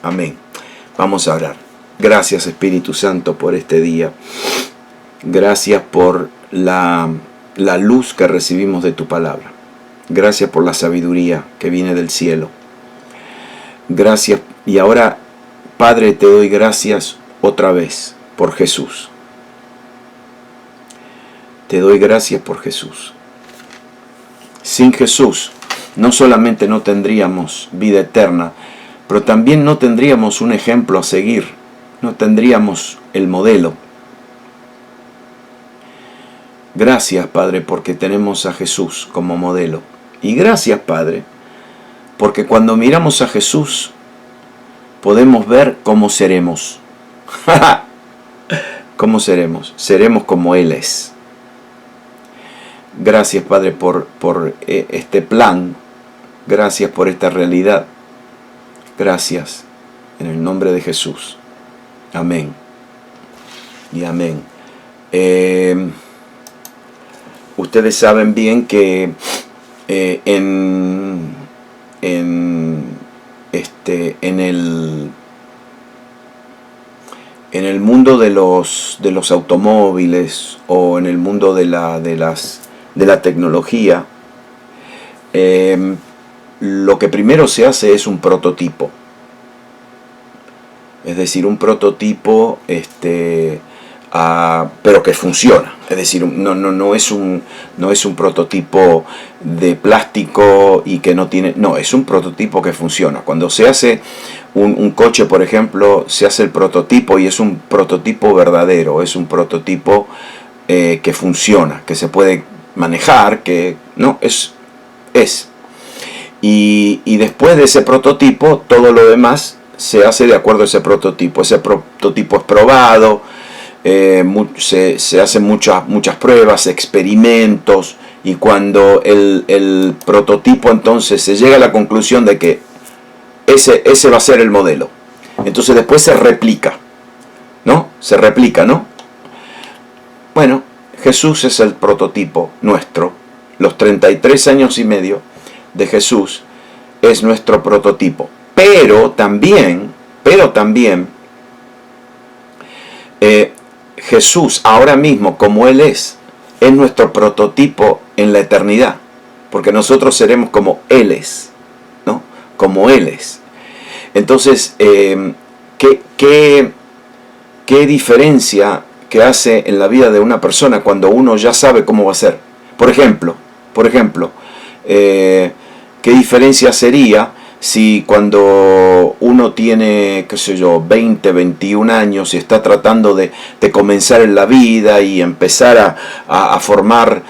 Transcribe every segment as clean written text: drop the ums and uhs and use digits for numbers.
Amén. Vamos a orar. Gracias, Espíritu Santo, por este día. Gracias por la luz que recibimos de tu palabra. Gracias por la sabiduría que viene del cielo. Gracias. Y ahora, Padre, te doy gracias otra vez por Jesús. Te doy gracias por Jesús. Sin Jesús, no solamente no tendríamos vida eterna, pero también no tendríamos un ejemplo a seguir. No tendríamos el modelo. Gracias, Padre, porque tenemos a Jesús como modelo. Y gracias, Padre, porque cuando miramos a Jesús, podemos ver cómo seremos. ¿Cómo seremos? Seremos como Él es. Gracias, Padre, por este plan. Gracias por esta realidad. Gracias. En el nombre de Jesús. Amén. Y amén. Ustedes saben bien que en el mundo de los automóviles o en el mundo de la tecnología, lo que primero se hace es un prototipo. Es decir, un prototipo pero que funciona. Es decir, no es un prototipo de plástico y que no tiene... No, es un prototipo que funciona. Cuando se hace un coche, por ejemplo, se hace el prototipo y es un prototipo verdadero. Es un prototipo que funciona, que se puede manejar, que... No, es. Y después de ese prototipo, todo lo demás se hace de acuerdo a ese prototipo. Ese prototipo es probado, se hacen muchas pruebas, experimentos, y cuando el prototipo entonces se llega a la conclusión de que ese va a ser el modelo, entonces después se replica, ¿no? Se replica, ¿no? Bueno, Jesús es el prototipo nuestro. Los 33 años y medio de Jesús es nuestro prototipo. Pero también Jesús ahora mismo, como Él es nuestro prototipo en la eternidad, porque nosotros seremos como Él es, ¿no? Como Él es. Entonces, ¿qué diferencia que hace en la vida de una persona cuando uno ya sabe cómo va a ser? Por ejemplo, ¿qué diferencia sería si cuando uno tiene, qué sé yo, 20, 21 años y está tratando de comenzar en la vida y empezar a formar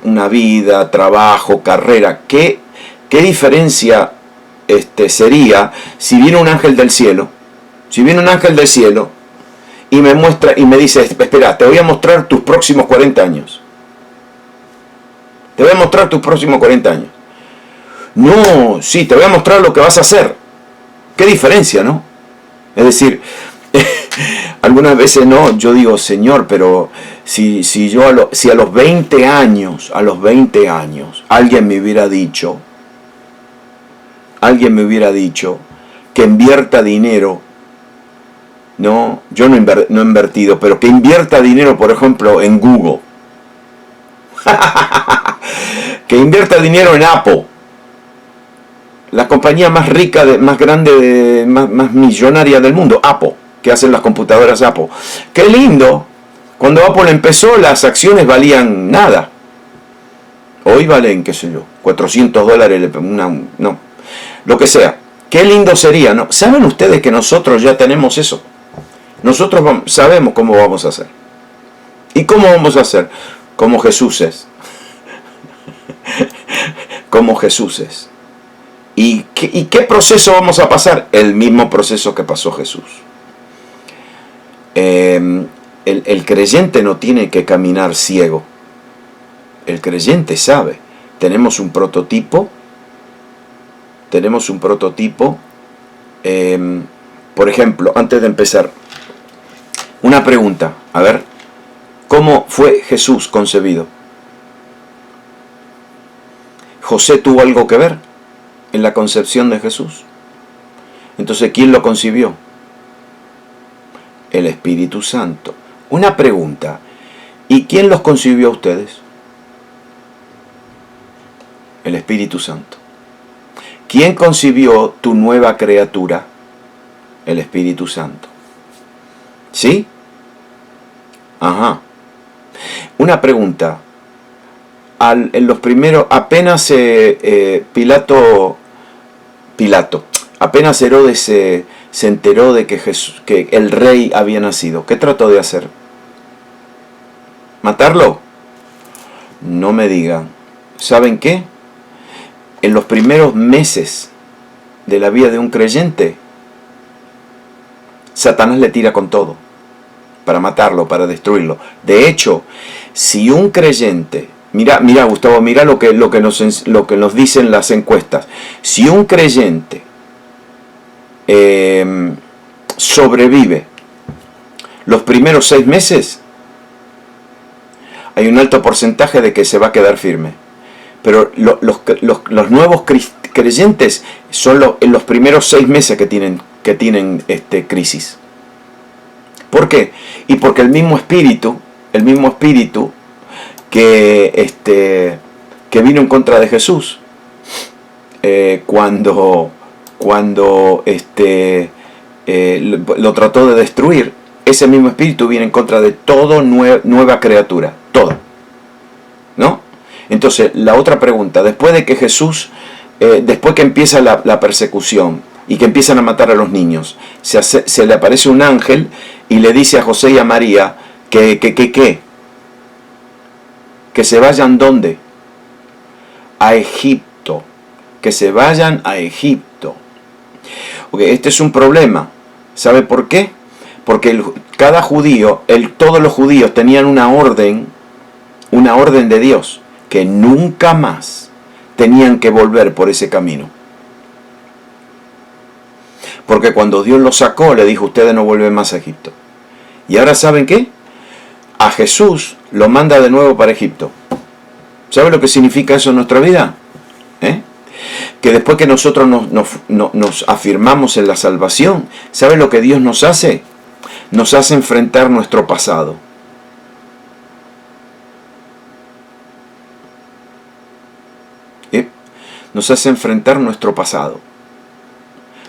una vida, trabajo, carrera? ¿Qué diferencia sería si viene un ángel del cielo? Si viene un ángel del cielo y me muestra y me dice, espera, te voy a mostrar tus próximos 40 años. Te voy a mostrar tus próximos 40 años. No, sí, te voy a mostrar lo que vas a hacer. Qué diferencia, ¿no? Es decir, algunas veces no, yo digo, Señor, pero si a los 20 años, alguien me hubiera dicho que invierta dinero, no, yo no he invertido, pero que invierta dinero, por ejemplo, en Google, que invierta dinero en Apple, la compañía más rica, más grande, más millonaria del mundo, Apple, que hacen las computadoras Apple. ¡Qué lindo! Cuando Apple empezó, las acciones valían nada. Hoy valen, qué sé yo, $400, no, lo que sea. ¡Qué lindo sería!, ¿no? ¿Saben ustedes que nosotros ya tenemos eso? Nosotros sabemos cómo vamos a hacer. ¿Y cómo vamos a hacer? Como Jesús es. Como Jesús es. ¿Y qué proceso vamos a pasar? El mismo proceso que pasó Jesús. El creyente no tiene que caminar ciego. El creyente sabe. Tenemos un prototipo. Por ejemplo, antes de empezar, una pregunta. A ver, ¿cómo fue Jesús concebido? ¿José tuvo algo que ver en la concepción de Jesús? Entonces, ¿quién lo concibió? El Espíritu Santo. Una pregunta, ¿y quién los concibió a ustedes? El Espíritu Santo. ¿Quién concibió tu nueva criatura? El Espíritu Santo. ¿Sí? Ajá. Una pregunta. En los primeros, apenas apenas Herodes se enteró de que el rey había nacido, ¿qué trató de hacer? ¿Matarlo? No me digan. ¿Saben qué? En los primeros meses de la vida de un creyente, Satanás le tira con todo para matarlo, para destruirlo. De hecho, si un creyente, mira Gustavo, mira lo que nos dicen las encuestas. Si un creyente sobrevive los primeros 6 meses, hay un alto porcentaje de que se va a quedar firme. Pero los nuevos creyentes son en los primeros 6 meses que tienen crisis. ¿Por qué? Y porque el mismo espíritu que vino en contra de Jesús, cuando lo trató de destruir, ese mismo espíritu viene en contra de toda nueva criatura, todo, ¿no? Entonces, la otra pregunta, después de que Jesús, después que empieza la persecución y que empiezan a matar a los niños, se le aparece un ángel y le dice a José y a María que se vayan ¿dónde? A Egipto, que se vayan a Egipto. Okay, este es un problema. ¿Sabe por qué? Porque cada judío, todos los judíos tenían una orden de Dios, que nunca más tenían que volver por ese camino. Porque cuando Dios los sacó, le dijo, ustedes no vuelven más a Egipto. Y ahora, ¿saben qué? A Jesús lo manda de nuevo para Egipto. ¿Sabe lo que significa eso en nuestra vida? Que después que nosotros nos afirmamos en la salvación, ¿sabe lo que Dios nos hace? Nos hace enfrentar nuestro pasado. Nos hace enfrentar nuestro pasado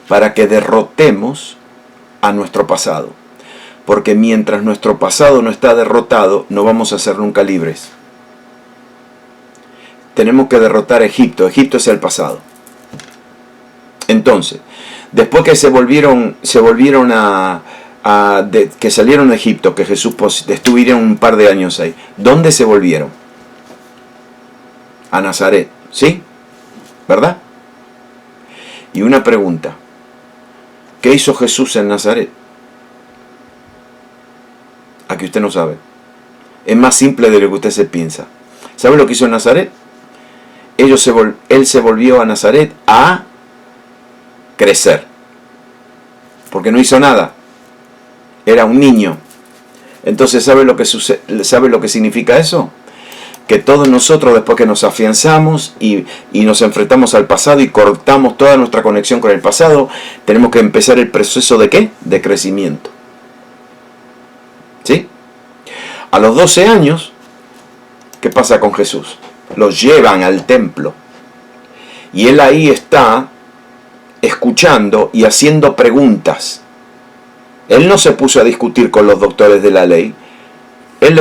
para que derrotemos a nuestro pasado. Porque mientras nuestro pasado no está derrotado, no vamos a ser nunca libres. Tenemos que derrotar a Egipto. Egipto es el pasado. Entonces, después que que salieron de Egipto, que Jesús estuvieron un par de años ahí, ¿dónde se volvieron? A Nazaret, ¿sí? ¿Verdad? Y una pregunta, ¿qué hizo Jesús en Nazaret? Aquí usted no sabe. Es más simple de lo que usted se piensa. ¿Sabe lo que hizo en Nazaret? Él se volvió a Nazaret a crecer. Porque no hizo nada. Era un niño. Entonces, ¿sabe lo que significa eso? Que todos nosotros, después que nos afianzamos y nos enfrentamos al pasado y cortamos toda nuestra conexión con el pasado, tenemos que empezar el proceso ¿de qué? De crecimiento. ¿Sí? A los 12 años, ¿qué pasa con Jesús? Los llevan al templo. Y él ahí está escuchando y haciendo preguntas. Él no se puso a discutir con los doctores de la ley. Él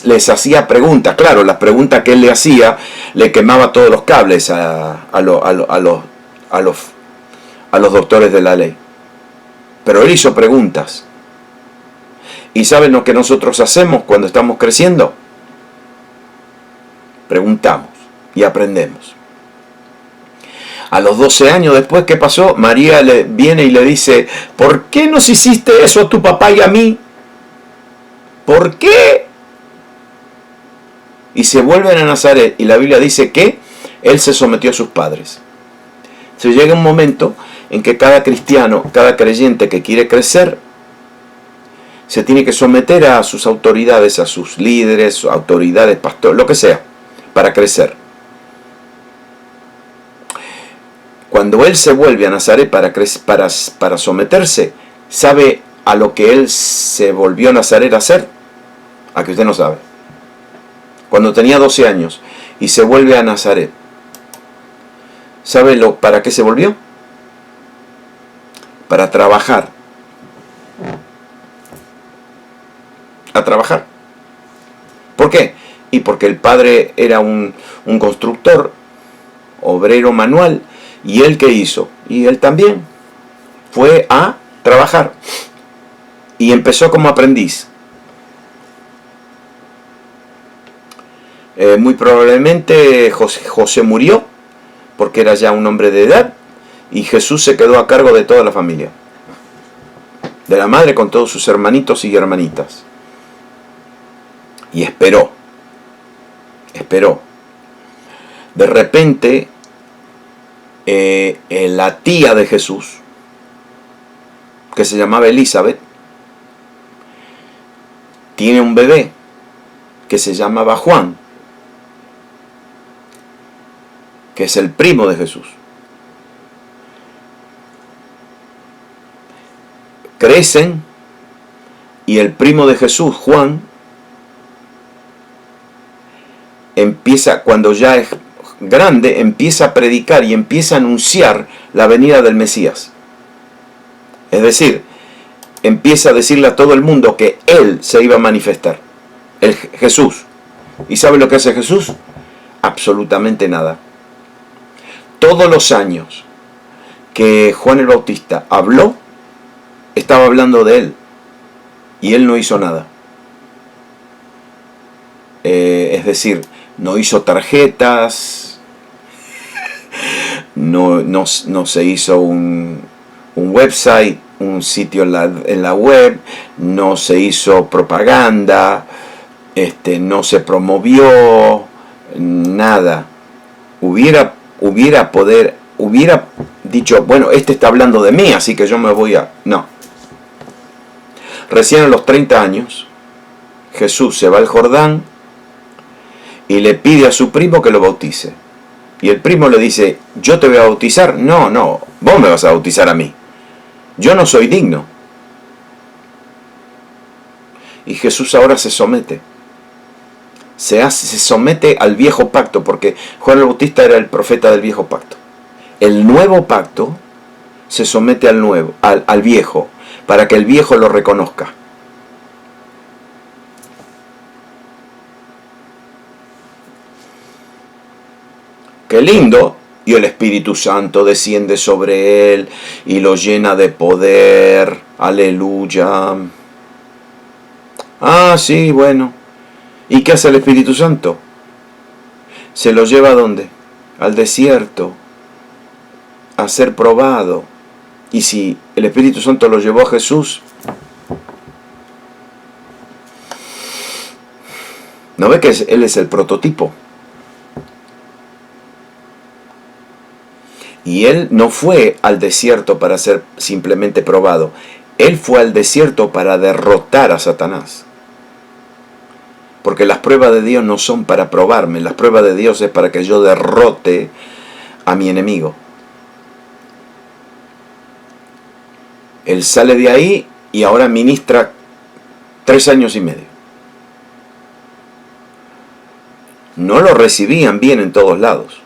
les hacía preguntas. Claro, las preguntas que él le hacía le quemaba todos los cables a los doctores de la ley. Pero él hizo preguntas. ¿Y saben lo que nosotros hacemos cuando estamos creciendo? Preguntamos y aprendemos. A los 12 años después, ¿qué pasó? María viene y le dice, ¿por qué nos hiciste eso a tu papá y a mí? ¿Por qué? Y se vuelven a Nazaret y la Biblia dice que él se sometió a sus padres. Se llega un momento en que cada cristiano, cada creyente que quiere crecer, se tiene que someter a sus autoridades, a sus líderes, autoridades, pastores, lo que sea, para crecer. Cuando él se vuelve a Nazaret para someterse, ¿sabe a lo que él se volvió a Nazaret a hacer? A que usted no sabe. Cuando tenía 12 años y se vuelve a Nazaret, ¿sabe para qué se volvió? Para trabajar. A trabajar. ¿Por qué? Y porque el padre era un constructor, obrero manual, y él ¿qué hizo? Y él también fue a trabajar. Y empezó como aprendiz. Muy probablemente José murió, porque era ya un hombre de edad, y Jesús se quedó a cargo de toda la familia. De la madre con todos sus hermanitos y hermanitas. Y esperó. De repente, la tía de Jesús, que se llamaba Elizabeth, tiene un bebé que se llamaba Juan, que es el primo de Jesús. Crecen y el primo de Jesús, Juan, empieza, cuando ya es grande, empieza a predicar y empieza a anunciar la venida del Mesías. Es decir, empieza a decirle a todo el mundo que él se iba a manifestar, Jesús. ¿Y sabe lo que hace Jesús? Absolutamente nada. Todos los años que Juan el Bautista habló, estaba hablando de él, y él no hizo nada. Es decir, no hizo tarjetas, no se hizo un website, un sitio en la web, no se hizo propaganda, no se promovió, nada. Hubiera dicho, bueno, este está hablando de mí, así que yo me voy a... No. Recién a los 30 años, Jesús se va al Jordán y le pide a su primo que lo bautice. Y el primo le dice, ¿yo te voy a bautizar? No, vos me vas a bautizar a mí. Yo no soy digno. Y Jesús ahora se somete. Se somete al viejo pacto, porque Juan el Bautista era el profeta del viejo pacto. El nuevo pacto se somete al viejo, para que el viejo lo reconozca. ¡Qué lindo! Y el Espíritu Santo desciende sobre él y lo llena de poder. ¡Aleluya! Ah, sí, bueno. ¿Y qué hace el Espíritu Santo? ¿Se lo lleva a dónde? Al desierto, a ser probado. Y si el Espíritu Santo lo llevó a Jesús, ¿no ve que él es el prototipo? Y él no fue al desierto para ser simplemente probado. Él fue al desierto para derrotar a Satanás. Porque las pruebas de Dios no son para probarme. Las pruebas de Dios es para que yo derrote a mi enemigo. Él sale de ahí y ahora ministra 3 años y medio. No lo recibían bien en todos lados.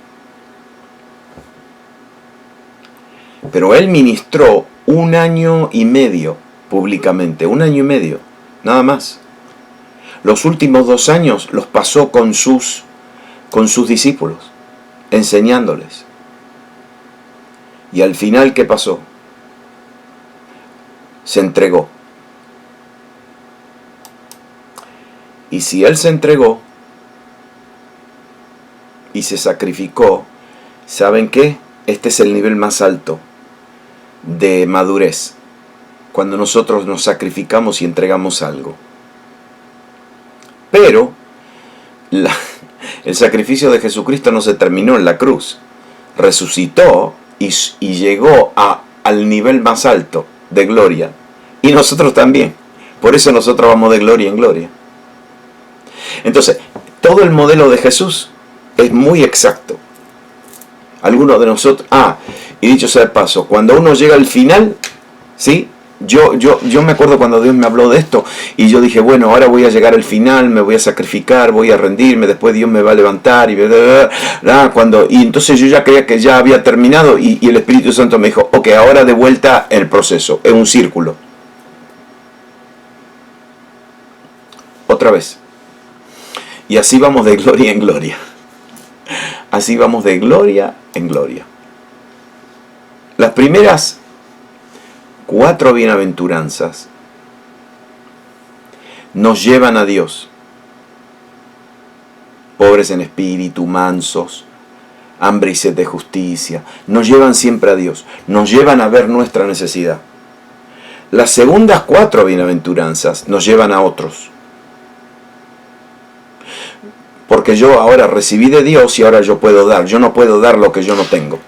Pero él ministró 1 año y medio públicamente. 1 año y medio, nada más. Los últimos 2 años los pasó con sus discípulos, enseñándoles. Y al final, ¿qué pasó? Se entregó. Y si él se entregó y se sacrificó, ¿saben qué? Este es el nivel más alto de madurez, cuando nosotros nos sacrificamos y entregamos algo. Pero el sacrificio de Jesucristo no se terminó en la cruz. Resucitó y llegó al nivel más alto de gloria. Y nosotros también. Por eso nosotros vamos de gloria en gloria. Entonces, todo el modelo de Jesús es muy exacto. Algunos de nosotros... Y dicho sea de paso, cuando uno llega al final, ¿sí? Yo me acuerdo cuando Dios me habló de esto y yo dije, bueno, ahora voy a llegar al final, me voy a sacrificar, voy a rendirme, después Dios me va a levantar y entonces yo ya creía que ya había terminado y el Espíritu Santo me dijo, ok, ahora de vuelta el proceso, es un círculo. Otra vez. Y así vamos de gloria en gloria. Así vamos de gloria en gloria. Las primeras 4 bienaventuranzas nos llevan a Dios. Pobres en espíritu, mansos, hambre y sed de justicia. Nos llevan siempre a Dios. Nos llevan a ver nuestra necesidad. Las segundas 4 bienaventuranzas nos llevan a otros. Porque yo ahora recibí de Dios y ahora yo puedo dar. Yo no puedo dar lo que yo no tengo.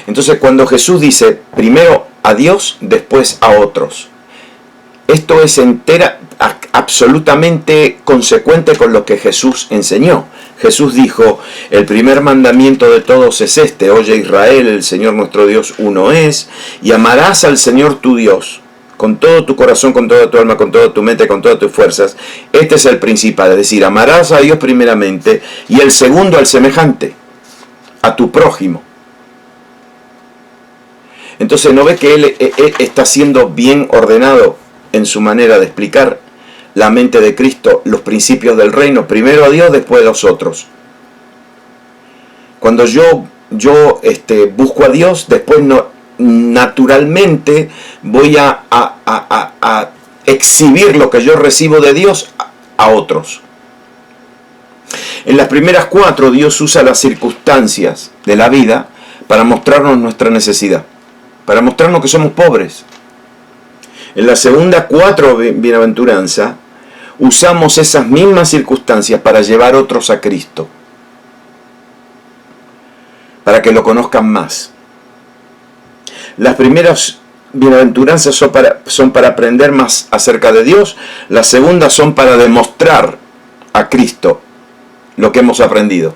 Entonces cuando Jesús dice primero a Dios, después a otros, esto es absolutamente consecuente con lo que Jesús enseñó. Jesús dijo, el primer mandamiento de todos es este: oye Israel, el Señor nuestro Dios uno es, y amarás al Señor tu Dios con todo tu corazón, con toda tu alma, con toda tu mente, con todas tus fuerzas. Este es el principal, es decir, amarás a Dios primeramente, y el segundo al semejante, a tu prójimo. Entonces, ¿no ve que él está siendo bien ordenado en su manera de explicar la mente de Cristo, los principios del reino? Primero a Dios, después a los otros. Cuando yo busco a Dios, después naturalmente voy a exhibir lo que yo recibo de Dios a otros. En las primeras 4, Dios usa las circunstancias de la vida para mostrarnos nuestra necesidad, para mostrarnos que somos pobres. En la segunda 4 bienaventuranza, usamos esas mismas circunstancias para llevar otros a Cristo, para que lo conozcan más. Las primeras bienaventuranzas son para aprender más acerca de Dios, las segundas son para demostrar a Cristo lo que hemos aprendido.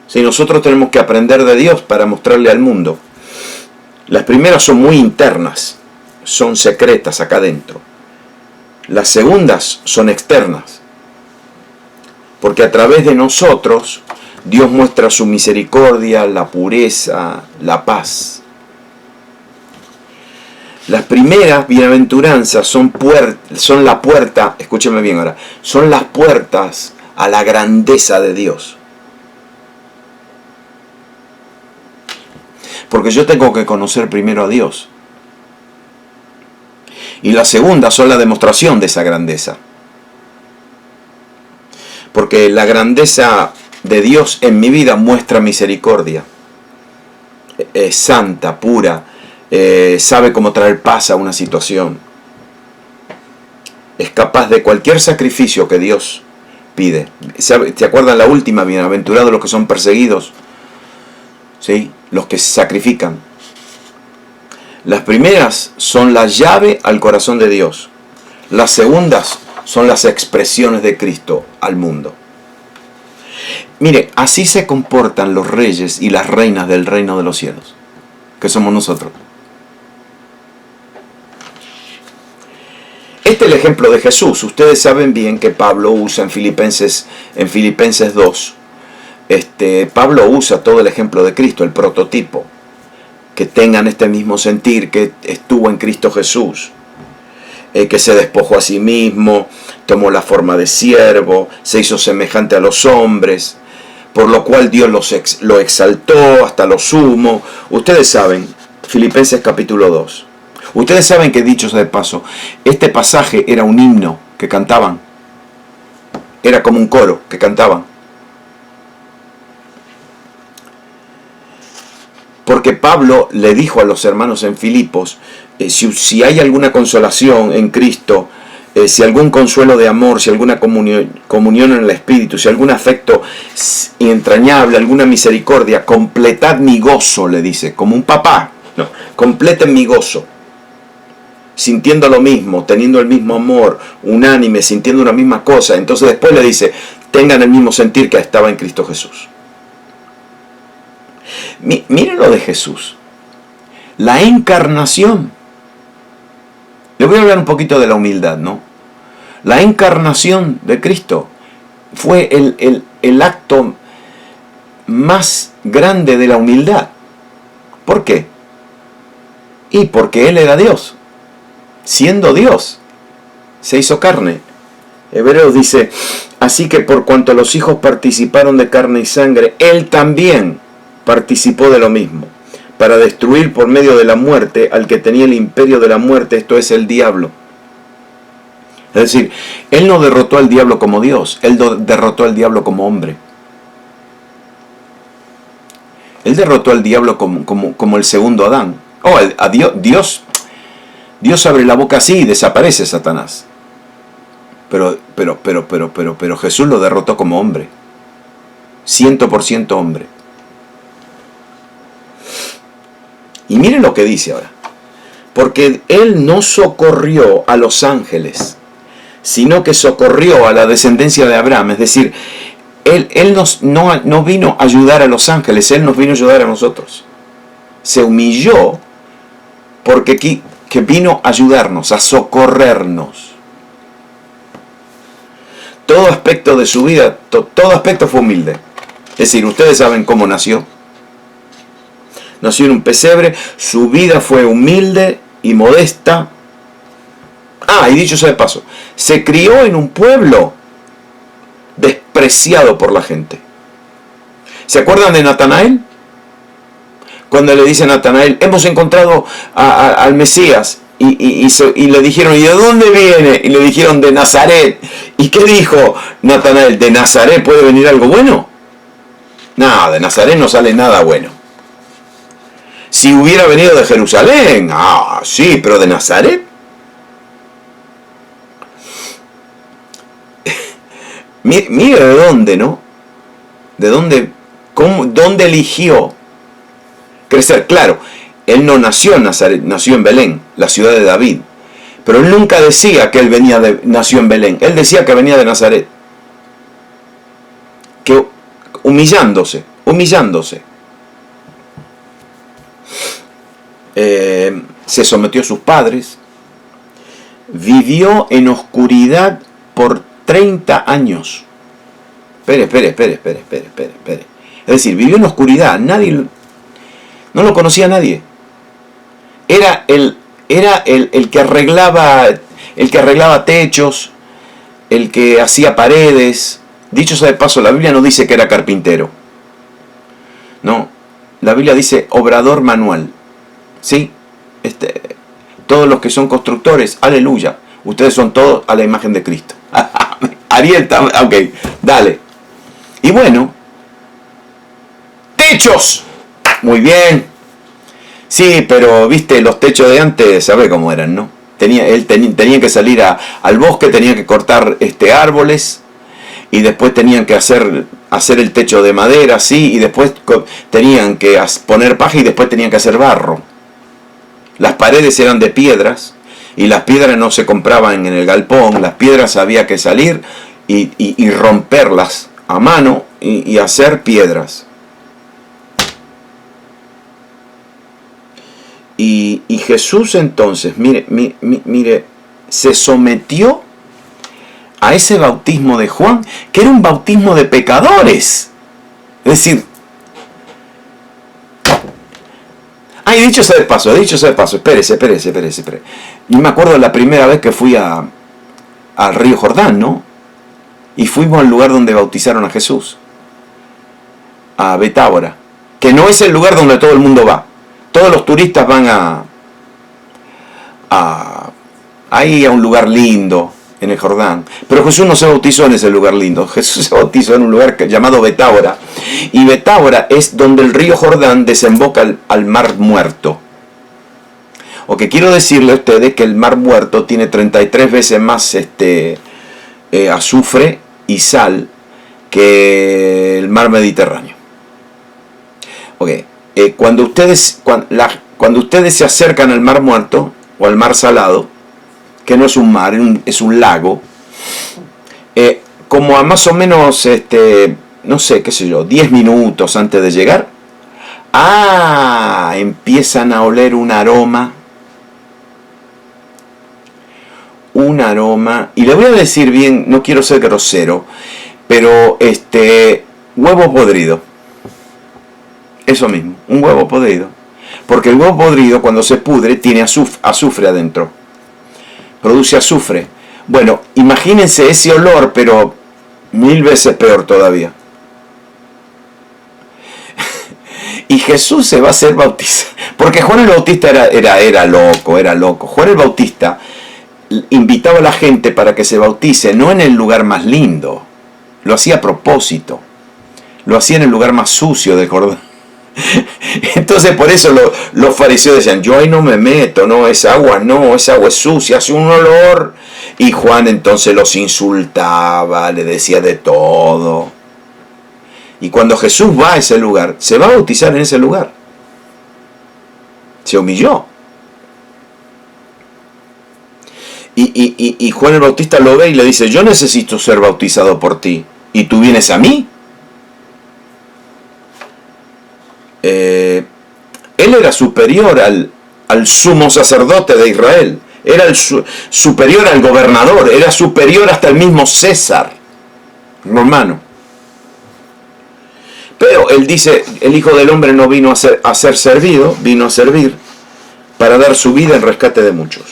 Si nosotros tenemos que aprender de Dios para mostrarle al mundo. Las primeras son muy internas, son secretas acá adentro. Las segundas son externas, porque a través de nosotros Dios muestra su misericordia, la pureza, la paz. Las primeras bienaventuranzas son la puerta, escúcheme bien ahora, son las puertas a la grandeza de Dios. Porque yo tengo que conocer primero a Dios. Y las segundas son la demostración de esa grandeza. Porque la grandeza de Dios en mi vida muestra misericordia. Es santa, pura, sabe cómo traer paz a una situación. Es capaz de cualquier sacrificio que Dios pide. ¿Te acuerdan la última? Bienaventurados los que son perseguidos, ¿sí? Los que se sacrifican. Las primeras son la llave al corazón de Dios. Las segundas son las expresiones de Cristo al mundo. Mire, así se comportan los reyes y las reinas del reino de los cielos, que somos nosotros. Este es el ejemplo de Jesús. Ustedes saben bien que Pablo usa en Filipenses 2. Pablo usa todo el ejemplo de Cristo, el prototipo. Que tengan este mismo sentir que estuvo en Cristo Jesús. Que se despojó a sí mismo, tomó la forma de siervo, se hizo semejante a los hombres, por lo cual Dios lo exaltó hasta lo sumo. Ustedes saben, Filipenses capítulo 2. Ustedes saben que, dicho sea de paso, este pasaje era un himno que cantaban. Era como un coro que cantaban. Porque Pablo le dijo a los hermanos en Filipos, si hay alguna consolación en Cristo, si algún consuelo de amor, si alguna comunión en el Espíritu, si algún afecto entrañable, alguna misericordia, completad mi gozo, le dice, como un papá, no, completen mi gozo, sintiendo lo mismo, teniendo el mismo amor, unánime, sintiendo una misma cosa. Entonces después le dice, tengan el mismo sentir que estaba en Cristo Jesús. Miren lo de Jesús. La encarnación. Le voy a hablar un poquito de la humildad, ¿no? La encarnación de Cristo fue el acto más grande de la humildad. ¿Por qué? Y porque Él era Dios. Siendo Dios, se hizo carne. Hebreos dice, así que por cuanto los hijos participaron de carne y sangre, Él también participó de lo mismo, para destruir por medio de la muerte al que tenía el imperio de la muerte, esto es el diablo. Es decir, Él no derrotó al diablo como Dios, Él derrotó al diablo como hombre. Él derrotó al diablo como el segundo Adán. Dios abre la boca así y desaparece Satanás. Pero Jesús lo derrotó como hombre. 100% hombre. Y miren lo que dice ahora. Porque Él no socorrió a los ángeles, sino que socorrió a la descendencia de Abraham. Es decir, Él no vino a ayudar a los ángeles, Él nos vino a ayudar a nosotros. Se humilló porque que vino a ayudarnos, a socorrernos. Todo aspecto de su vida, todo aspecto fue humilde. Es decir, ustedes saben cómo nació. Nació en un pesebre, su vida fue humilde y modesta. Y dicho sea de paso, se crió en un pueblo despreciado por la gente. ¿Se acuerdan de Natanael? Cuando le dice a Natanael, hemos encontrado al Mesías. Y le dijeron, ¿y de dónde viene? Y le dijeron, de Nazaret. ¿Y qué dijo Natanael? ¿De Nazaret puede venir algo bueno? No, de Nazaret no sale nada bueno. Si hubiera venido de Jerusalén, sí, pero de Nazaret. Mire de dónde, ¿no? De dónde, dónde eligió crecer. Claro, Él no nació en Nazaret, nació en Belén, la ciudad de David. Pero Él nunca decía que Él nació en Belén. Él decía que venía de Nazaret. Que humillándose. Se sometió a sus padres. Vivió en oscuridad por 30 años. Espere. Es decir, vivió en oscuridad. No lo conocía nadie. Era el que arreglaba techos, el que hacía paredes. Dicho sea de paso, la Biblia no dice que era carpintero. No, la Biblia dice obrador manual. ¿Sí? Todos los que son constructores, aleluya. Ustedes son todos a la imagen de Cristo. Ariel, ok, dale. Y bueno, techos. Muy bien. Sí, pero viste, los techos de antes, ¿sabe cómo eran, no? Él tenía que salir al bosque, tenía que cortar árboles, y después tenían que hacer el techo de madera, sí, y después tenían que poner paja y después tenían que hacer barro. Las paredes eran de piedras, y las piedras no se compraban en el galpón, las piedras había que salir y romperlas a mano y hacer piedras. Y Jesús entonces, mire, se sometió a ese bautismo de Juan, que era un bautismo de pecadores. Es decir, dicho sea de paso, espérese. Yo me acuerdo la primera vez que fui al río Jordán, ¿no? Y fuimos al lugar donde bautizaron a Jesús, a Betábara, que no es el lugar donde todo el mundo va. Todos los turistas van ahí a un lugar lindo, en el Jordán. Pero Jesús no se bautizó en ese lugar lindo. Jesús se bautizó en un lugar llamado Betábara. Y Betábara es donde el río Jordán desemboca al Mar Muerto. O que quiero decirle a ustedes que el Mar Muerto tiene 33 veces más azufre y sal que el Mar Mediterráneo. Ok. Cuando ustedes se acercan al Mar Muerto o al Mar Salado, que no es un mar, es un lago, como a más o menos, no sé, qué sé yo, 10 minutos antes de llegar, empiezan a oler un aroma, y le voy a decir bien, no quiero ser grosero, pero huevo podrido, eso mismo, un huevo podrido, porque el huevo podrido cuando se pudre tiene azufre adentro, produce azufre. Bueno, imagínense ese olor, pero 1000 veces peor todavía. Y Jesús se va a hacer bautizar, porque Juan el Bautista era loco. Juan el Bautista invitaba a la gente para que se bautice, no en el lugar más lindo, lo hacía a propósito, lo hacía en el lugar más sucio de Jordán. Entonces por eso los fariseos decían, yo ahí no me meto, no, esa agua es sucia, hace un olor. Y Juan entonces los insultaba, le decía de todo. Y cuando Jesús va a ese lugar, se va a bautizar en ese lugar. Se humilló. Y Juan el Bautista lo ve y le dice, yo necesito ser bautizado por ti, ¿y tú vienes a mí? Él era superior al sumo sacerdote de Israel, era superior al gobernador, era superior hasta el mismo César romano. Pero él dice, el Hijo del Hombre no vino a ser servido, vino a servir para dar su vida en rescate de muchos.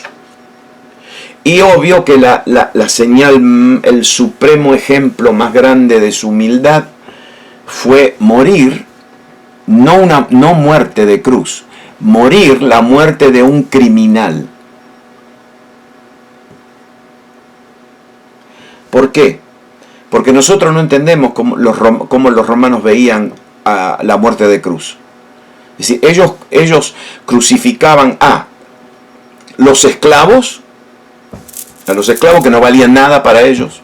Y obvio que la señal, el supremo ejemplo más grande de su humildad fue morir, no muerte de cruz, morir la muerte de un criminal. ¿Por qué? Porque nosotros no entendemos cómo los romanos veían a la muerte de cruz. Es decir, ellos crucificaban a los esclavos que no valían nada para ellos,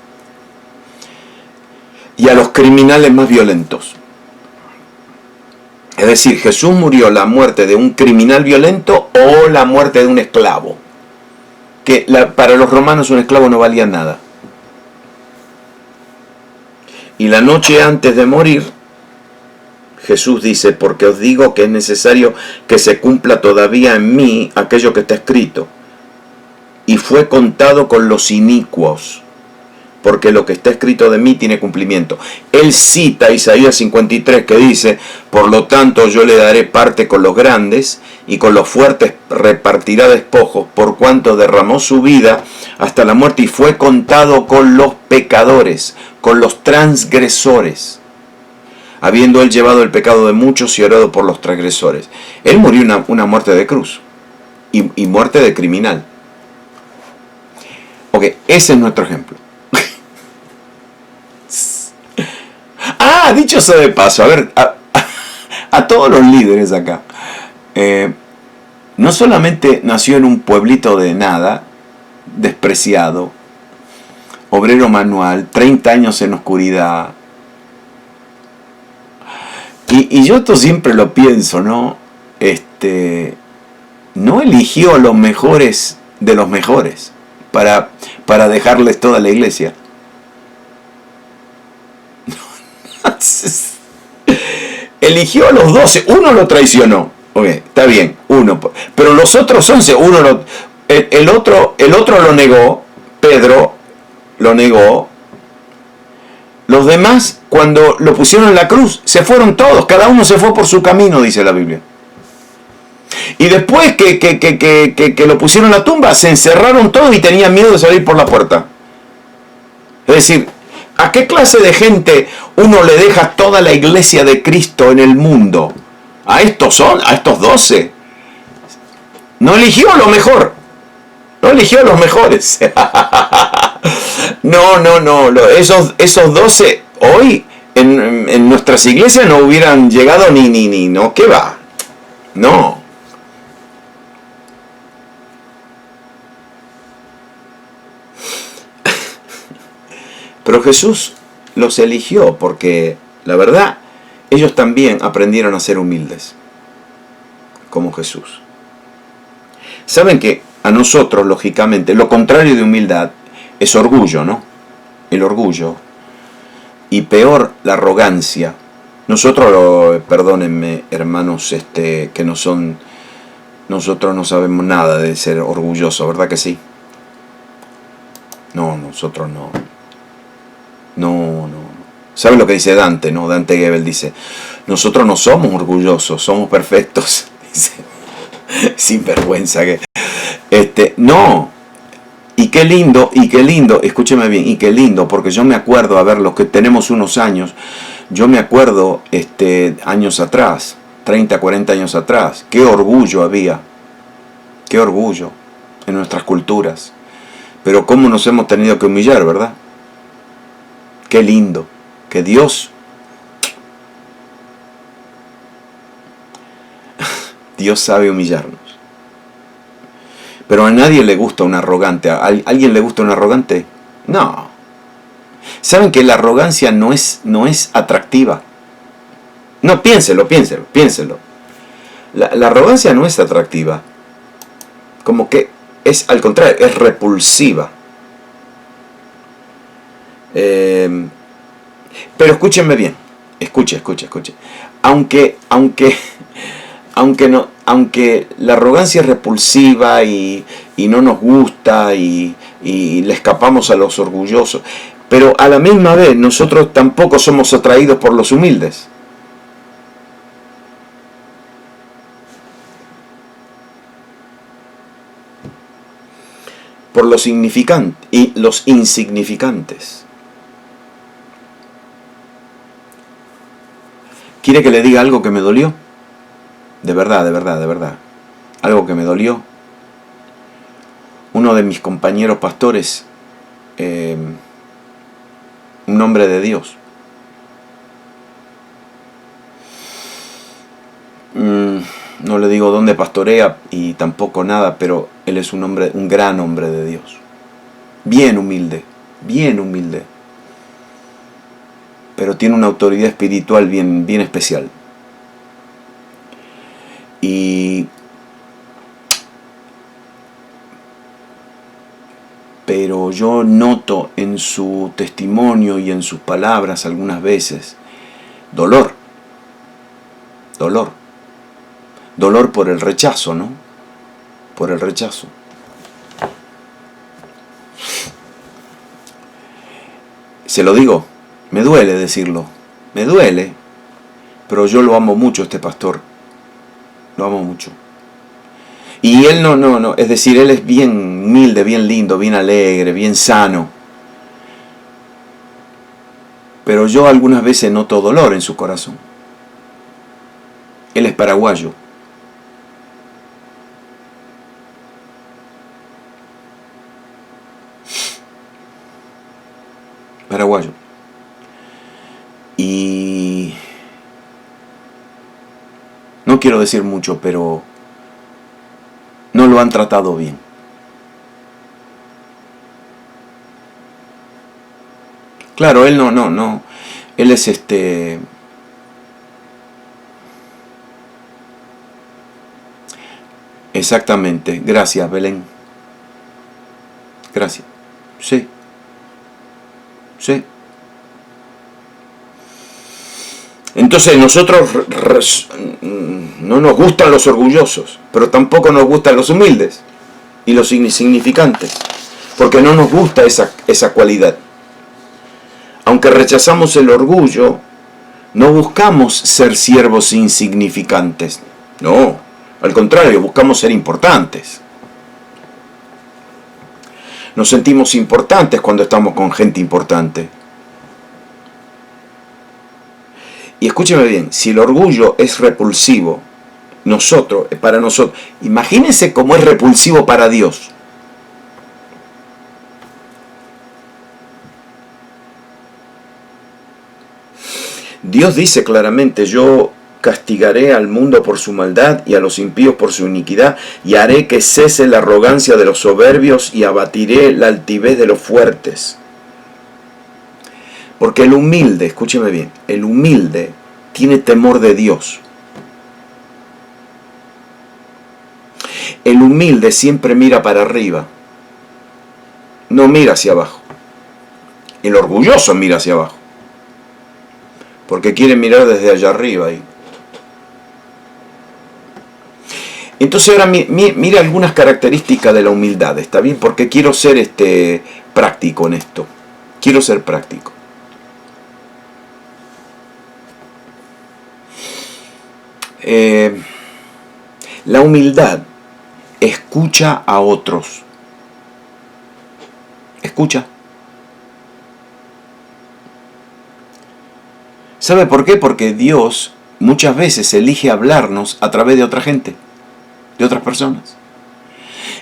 y a los criminales más violentos. Es decir, Jesús murió la muerte de un criminal violento o la muerte de un esclavo. Que para los romanos un esclavo no valía nada. Y la noche antes de morir, Jesús dice, porque os digo que es necesario que se cumpla todavía en mí aquello que está escrito. Y fue contado con los inicuos, porque lo que está escrito de mí tiene cumplimiento. Él cita Isaías 53, que dice, por lo tanto yo le daré parte con los grandes, y con los fuertes repartirá despojos, por cuanto derramó su vida hasta la muerte, y fue contado con los pecadores, con los transgresores, habiendo él llevado el pecado de muchos y orado por los transgresores. Él murió una muerte de cruz, y muerte de criminal. Ok, ese es nuestro ejemplo. Dicho sea de paso, a ver, a todos los líderes acá, no solamente nació en un pueblito de nada, despreciado, obrero manual, 30 años en oscuridad, y yo esto siempre lo pienso, ¿no? No eligió a los mejores de los mejores para dejarles toda la iglesia. Eligió a los 12, uno lo traicionó, okay, está bien, uno, pero los otros 11, el otro lo negó, Pedro lo negó, los demás cuando lo pusieron en la cruz se fueron todos, cada uno se fue por su camino, dice la Biblia. Y después que lo pusieron en la tumba, se encerraron todos y tenían miedo de salir por la puerta. Es decir, ¿a qué clase de gente uno le deja toda la iglesia de Cristo en el mundo? A estos 12. No eligió lo mejor. No eligió a los mejores. No. Esos 12 hoy en nuestras iglesias no hubieran llegado ni. No, ¿qué va? No. Pero Jesús los eligió porque, la verdad, ellos también aprendieron a ser humildes, como Jesús. Saben que a nosotros, lógicamente, lo contrario de humildad es orgullo, ¿no? El orgullo. Y peor, la arrogancia. Nosotros, perdónenme, hermanos, que no son, nosotros no sabemos nada de ser orgullosos, ¿verdad que sí? No, nosotros no. No. ¿Saben lo que dice Dante, no? Dante Gebel dice, nosotros no somos orgullosos, somos perfectos. Dice, sin vergüenza que... no. Y qué lindo, escúcheme bien, y qué lindo, porque yo me acuerdo, a ver, los que tenemos unos años, yo me acuerdo años atrás, 30, 40 años atrás, qué orgullo había, qué orgullo en nuestras culturas. Pero cómo nos hemos tenido que humillar, ¿verdad? Qué lindo, que Dios sabe humillarnos. Pero a nadie le gusta un arrogante. ¿A alguien le gusta un arrogante? No. ¿Saben que la arrogancia no es atractiva? No, piénselo. La arrogancia no es atractiva. Como que es, al contrario, es repulsiva. Pero escúchenme bien. Escuche. Aunque la arrogancia es repulsiva y no nos gusta y le escapamos a los orgullosos, pero a la misma vez nosotros tampoco somos atraídos por los humildes. Por los insignificantes. ¿Quiere que le diga algo que me dolió? De verdad. Algo que me dolió. Uno de mis compañeros pastores, un hombre de Dios, no le digo dónde pastorea y tampoco nada, pero él es un gran hombre de Dios. Bien humilde. Pero tiene una autoridad espiritual bien especial. Pero yo noto en su testimonio y en sus palabras algunas veces dolor por el rechazo, ¿no? Por el rechazo. Se lo digo, me duele decirlo, pero yo lo amo mucho, este pastor. Lo amo mucho. Y él no, es decir, él es bien humilde, bien lindo, bien alegre, bien sano. Pero yo algunas veces noto dolor en su corazón. Él es paraguayo. Y no quiero decir mucho, pero no lo han tratado bien. Claro, él no. Él es Exactamente. Gracias, Belén. Gracias. Sí. Entonces nosotros no nos gustan los orgullosos, pero tampoco nos gustan los humildes y los insignificantes, porque no nos gusta esa cualidad. Aunque rechazamos el orgullo, no buscamos ser siervos insignificantes. No, al contrario, buscamos ser importantes. Nos sentimos importantes cuando estamos con gente importante. Y escúcheme bien, si el orgullo es repulsivo, para nosotros, imagínense cómo es repulsivo para Dios. Dios dice claramente, yo castigaré al mundo por su maldad y a los impíos por su iniquidad, y haré que cese la arrogancia de los soberbios y abatiré la altivez de los fuertes. Porque el humilde, escúcheme bien, el humilde tiene temor de Dios. El humilde siempre mira para arriba, no mira hacia abajo. El orgulloso mira hacia abajo. porque quiere mirar desde allá arriba. Entonces ahora mira algunas características de la humildad, ¿está bien? Porque quiero ser práctico en esto. Quiero ser práctico. La humildad escucha a otros. Escucha. ¿Sabe por qué? Porque Dios muchas veces elige hablarnos a través de otra gente, de otras personas.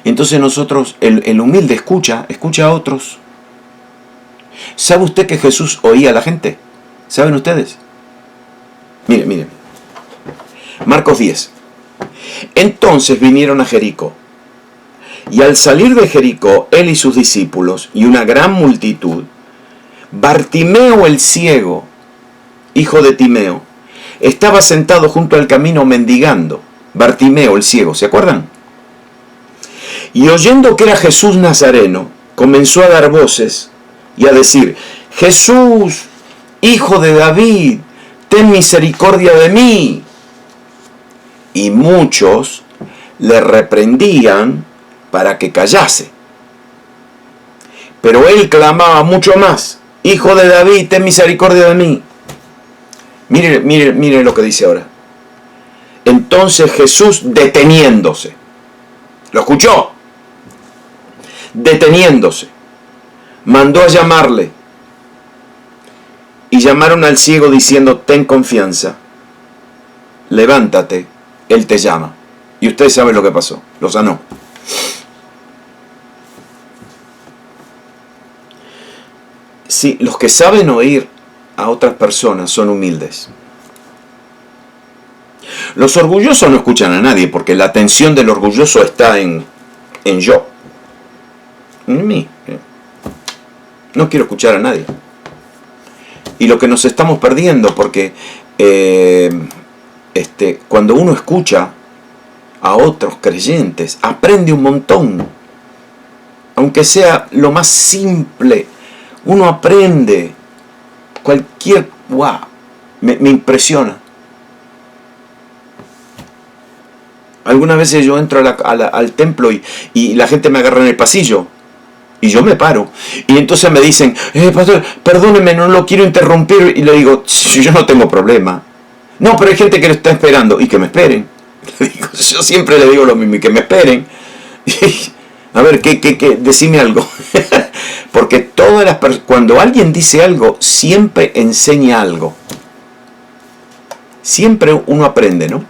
Entonces nosotros, el humilde escucha a otros. ¿Sabe usted que Jesús oía a la gente? ¿Saben ustedes? Miren. Marcos 10. Entonces vinieron a Jericó. Y al salir de Jericó, él y sus discípulos, y una gran multitud, Bartimeo el ciego, hijo de Timeo, estaba sentado junto al camino mendigando. Bartimeo el ciego, ¿se acuerdan? Y oyendo que era Jesús Nazareno, comenzó a dar voces y a decir: Jesús, hijo de David, ten misericordia de mí. Y muchos le reprendían para que callase. Pero él clamaba mucho más: Hijo de David, ten misericordia de mí. Mire lo que dice ahora. Entonces Jesús, deteniéndose, ¿lo escuchó? Deteniéndose, mandó a llamarle. Y llamaron al ciego diciendo: ten confianza, levántate, él te llama. Y ustedes saben lo que pasó, lo sanó. Sí, los que saben oír a otras personas son humildes. Los orgullosos no escuchan a nadie, porque la atención del orgulloso está en yo, en mí. No quiero escuchar a nadie. Y lo que nos estamos perdiendo, porque cuando uno escucha a otros creyentes, aprende un montón. Aunque sea lo más simple, uno aprende cualquier... ¡Wow! Me impresiona. Algunas veces yo entro al templo y la gente me agarra en el pasillo. Y yo me paro. Y entonces me dicen: pastor, perdóneme, no lo quiero interrumpir. Y le digo: yo no tengo problema. No, pero hay gente que lo está esperando. Y que me esperen. Yo siempre le digo lo mismo: y que me esperen. A ver, decime algo. Porque cuando alguien dice algo, siempre enseña algo. Siempre uno aprende, ¿no?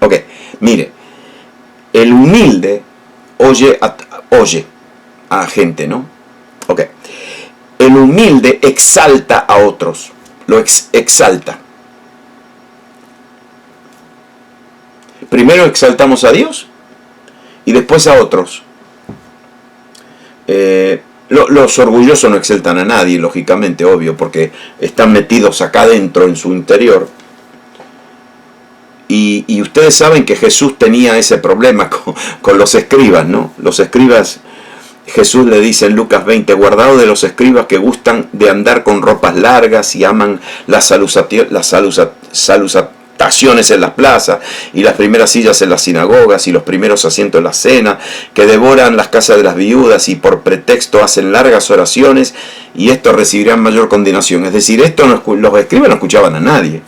Ok, mire. El humilde oye a gente, ¿no? Ok. El humilde exalta a otros. Lo exalta. Primero exaltamos a Dios y después a otros. Los orgullosos no exaltan a nadie, lógicamente, obvio, porque están metidos acá adentro en su interior. Y ustedes saben que Jesús tenía ese problema con los escribas, ¿no? Los escribas, Jesús le dice en Lucas 20: guardado de los escribas que gustan de andar con ropas largas y aman las salutaciones en las plazas y las primeras sillas en las sinagogas y los primeros asientos en la cena, que devoran las casas de las viudas y por pretexto hacen largas oraciones, y estos recibirán mayor condenación. Es decir, los escribas no escuchaban a nadie.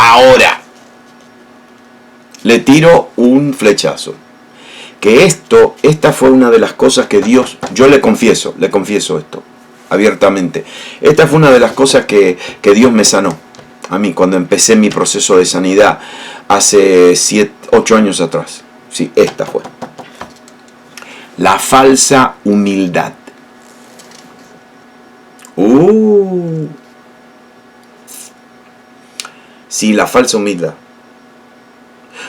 Ahora le tiro un flechazo. Que esta fue una de las cosas que Dios, yo le confieso esto abiertamente. Esta fue una de las cosas que Dios me sanó a mí cuando empecé mi proceso de sanidad hace 8 años atrás. Sí, esta fue. La falsa humildad. Sí, la falsa humildad.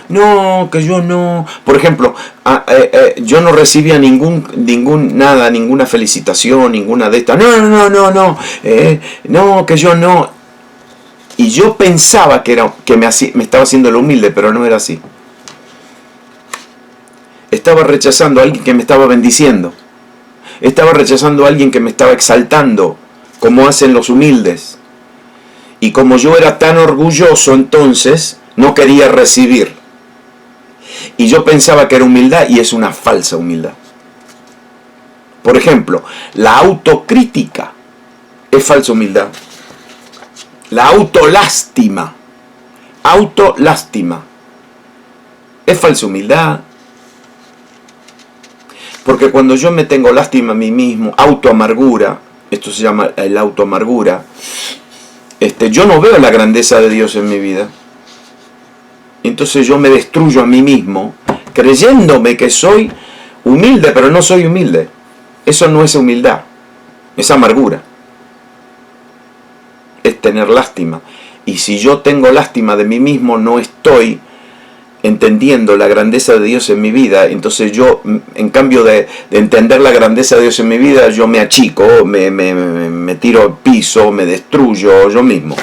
No, que yo no... Por ejemplo, yo no recibía ninguna felicitación, ninguna de estas. No, que yo no... Y yo pensaba que me estaba haciendo lo humilde, pero no era así. Estaba rechazando a alguien que me estaba bendiciendo. Estaba rechazando a alguien que me estaba exaltando como hacen los humildes. Y como yo era tan orgulloso entonces, no quería recibir. Y yo pensaba que era humildad y es una falsa humildad. Por ejemplo, la autocrítica es falsa humildad. La autolástima es falsa humildad. Porque cuando yo me tengo lástima a mí mismo, autoamargura, esto se llama el autoamargura, yo no veo la grandeza de Dios en mi vida. Entonces yo me destruyo a mí mismo, creyéndome que soy humilde, pero no soy humilde. Eso no es humildad, es amargura. Es tener lástima. Y si yo tengo lástima de mí mismo, no estoy entendiendo la grandeza de Dios en mi vida. Entonces yo, en cambio de entender la grandeza de Dios en mi vida, yo me achico, me tiro al piso, me destruyo yo mismo.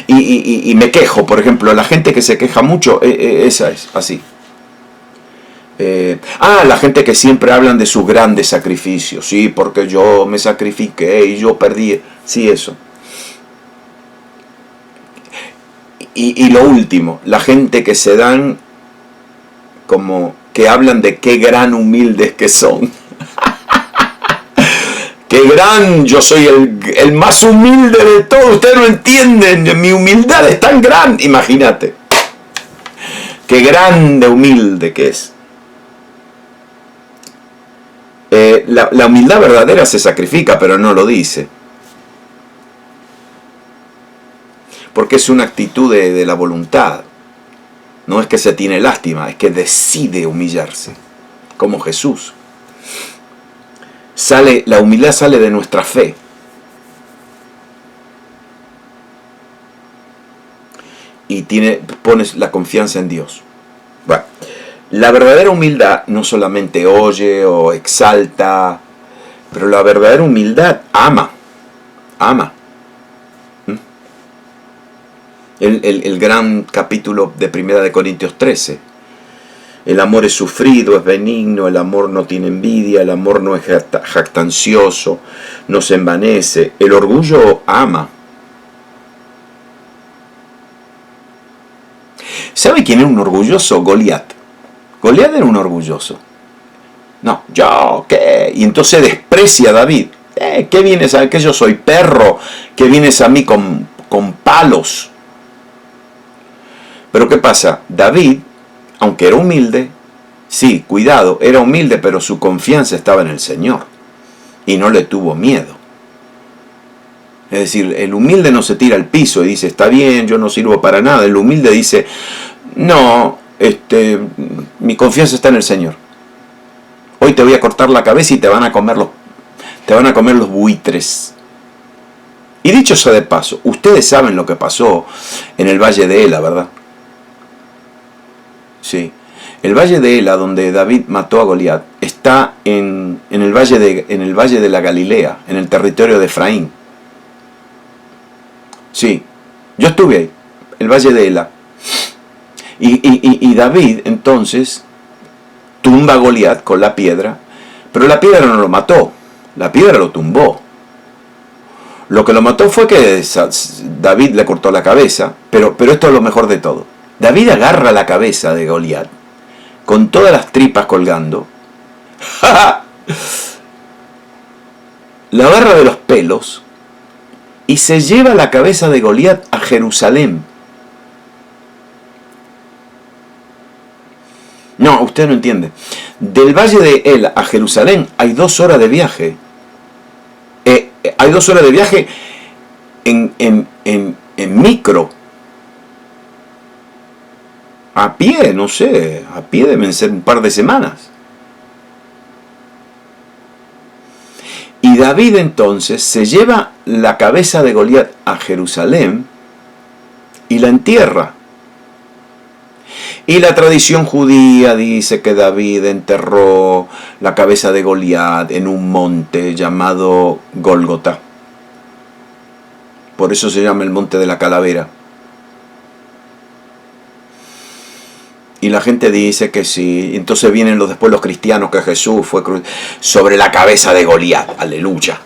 Y me quejo, por ejemplo, la gente que se queja mucho, esa es así. La gente que siempre hablan de sus grandes sacrificios, sí, porque yo me sacrifiqué y yo perdí, sí, eso. Y lo último, la gente que se dan como que hablan de qué gran humildes que son. ¡Qué gran! Yo soy el más humilde de todos. Ustedes no entienden. Mi humildad es tan grande. Imagínate. ¡Qué grande humilde que es! La humildad verdadera se sacrifica, pero no lo dice. Porque es una actitud de la voluntad. No es que se tiene lástima, es que decide humillarse. Como Jesús. La humildad sale de nuestra fe. Y pones la confianza en Dios. Bueno, la verdadera humildad no solamente oye o exalta, pero la verdadera humildad ama. El gran capítulo de 1 Corintios 13. El amor es sufrido, es benigno, el amor no tiene envidia, el amor no es jactancioso, no se envanece. El orgullo ama. ¿Sabe quién era un orgulloso? Goliat. Goliat era un orgulloso. No, ¿yo qué? Y entonces desprecia a David. ¿Qué vienes a que yo soy perro? ¿Qué vienes a mí con palos? Pero ¿qué pasa? David, aunque era humilde, sí, cuidado, era humilde, pero su confianza estaba en el Señor. Y no le tuvo miedo. Es decir, el humilde no se tira al piso y dice, está bien, yo no sirvo para nada. El humilde dice, no, mi confianza está en el Señor. Hoy te voy a cortar la cabeza y te van a comer los buitres. Y dicho sea de paso, ustedes saben lo que pasó en el Valle de Ela, ¿verdad? Sí. El Valle de Ela, donde David mató a Goliat, está en el valle de la Galilea, en el territorio de Efraín. Sí, yo estuve ahí, el Valle de Ela. Y David, entonces, tumba a Goliat con la piedra, pero la piedra no lo mató, la piedra lo tumbó. Lo que lo mató fue que David le cortó la cabeza, pero esto es lo mejor de todo. David agarra la cabeza de Goliat, con todas las tripas colgando, la agarra de los pelos y se lleva la cabeza de Goliat a Jerusalén. No, usted no entiende. Del Valle de Ela a Jerusalén hay 2 horas de viaje. Hay 2 horas de viaje en micro. A pie, no sé, a pie deben ser un par de semanas. Y David entonces se lleva la cabeza de Goliat a Jerusalén y la entierra. Y la tradición judía dice que David enterró la cabeza de Goliat en un monte llamado Gólgota. Por eso se llama el monte de la calavera. Y la gente dice que sí. Entonces vienen después los cristianos que Jesús fue sobre la cabeza de Goliat. Aleluya.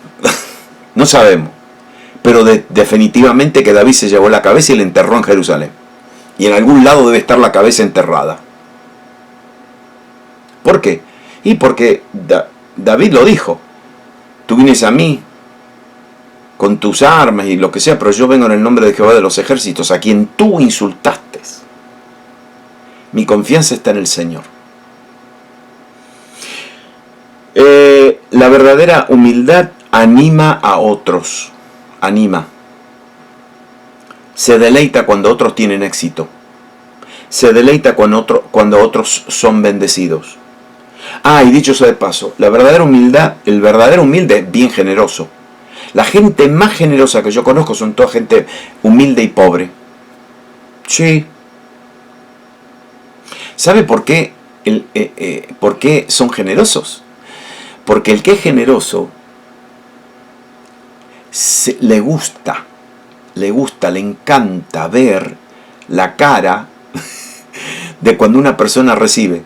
No sabemos. Pero definitivamente que David se llevó la cabeza y la enterró en Jerusalén. Y en algún lado debe estar la cabeza enterrada. ¿Por qué? Y porque David lo dijo. Tú vienes a mí con tus armas y lo que sea, pero yo vengo en el nombre de Jehová de los ejércitos, a quien tú insultaste. Mi confianza está en el Señor. La verdadera humildad anima a otros. Anima. Se deleita cuando otros tienen éxito. Se deleita cuando otros son bendecidos. Y dicho sea de paso, el verdadero humilde es bien generoso. La gente más generosa que yo conozco son toda gente humilde y pobre. Sí. ¿Sabe por qué? ¿Por qué son generosos? Porque el que es generoso le gusta, le encanta ver la cara de cuando una persona recibe.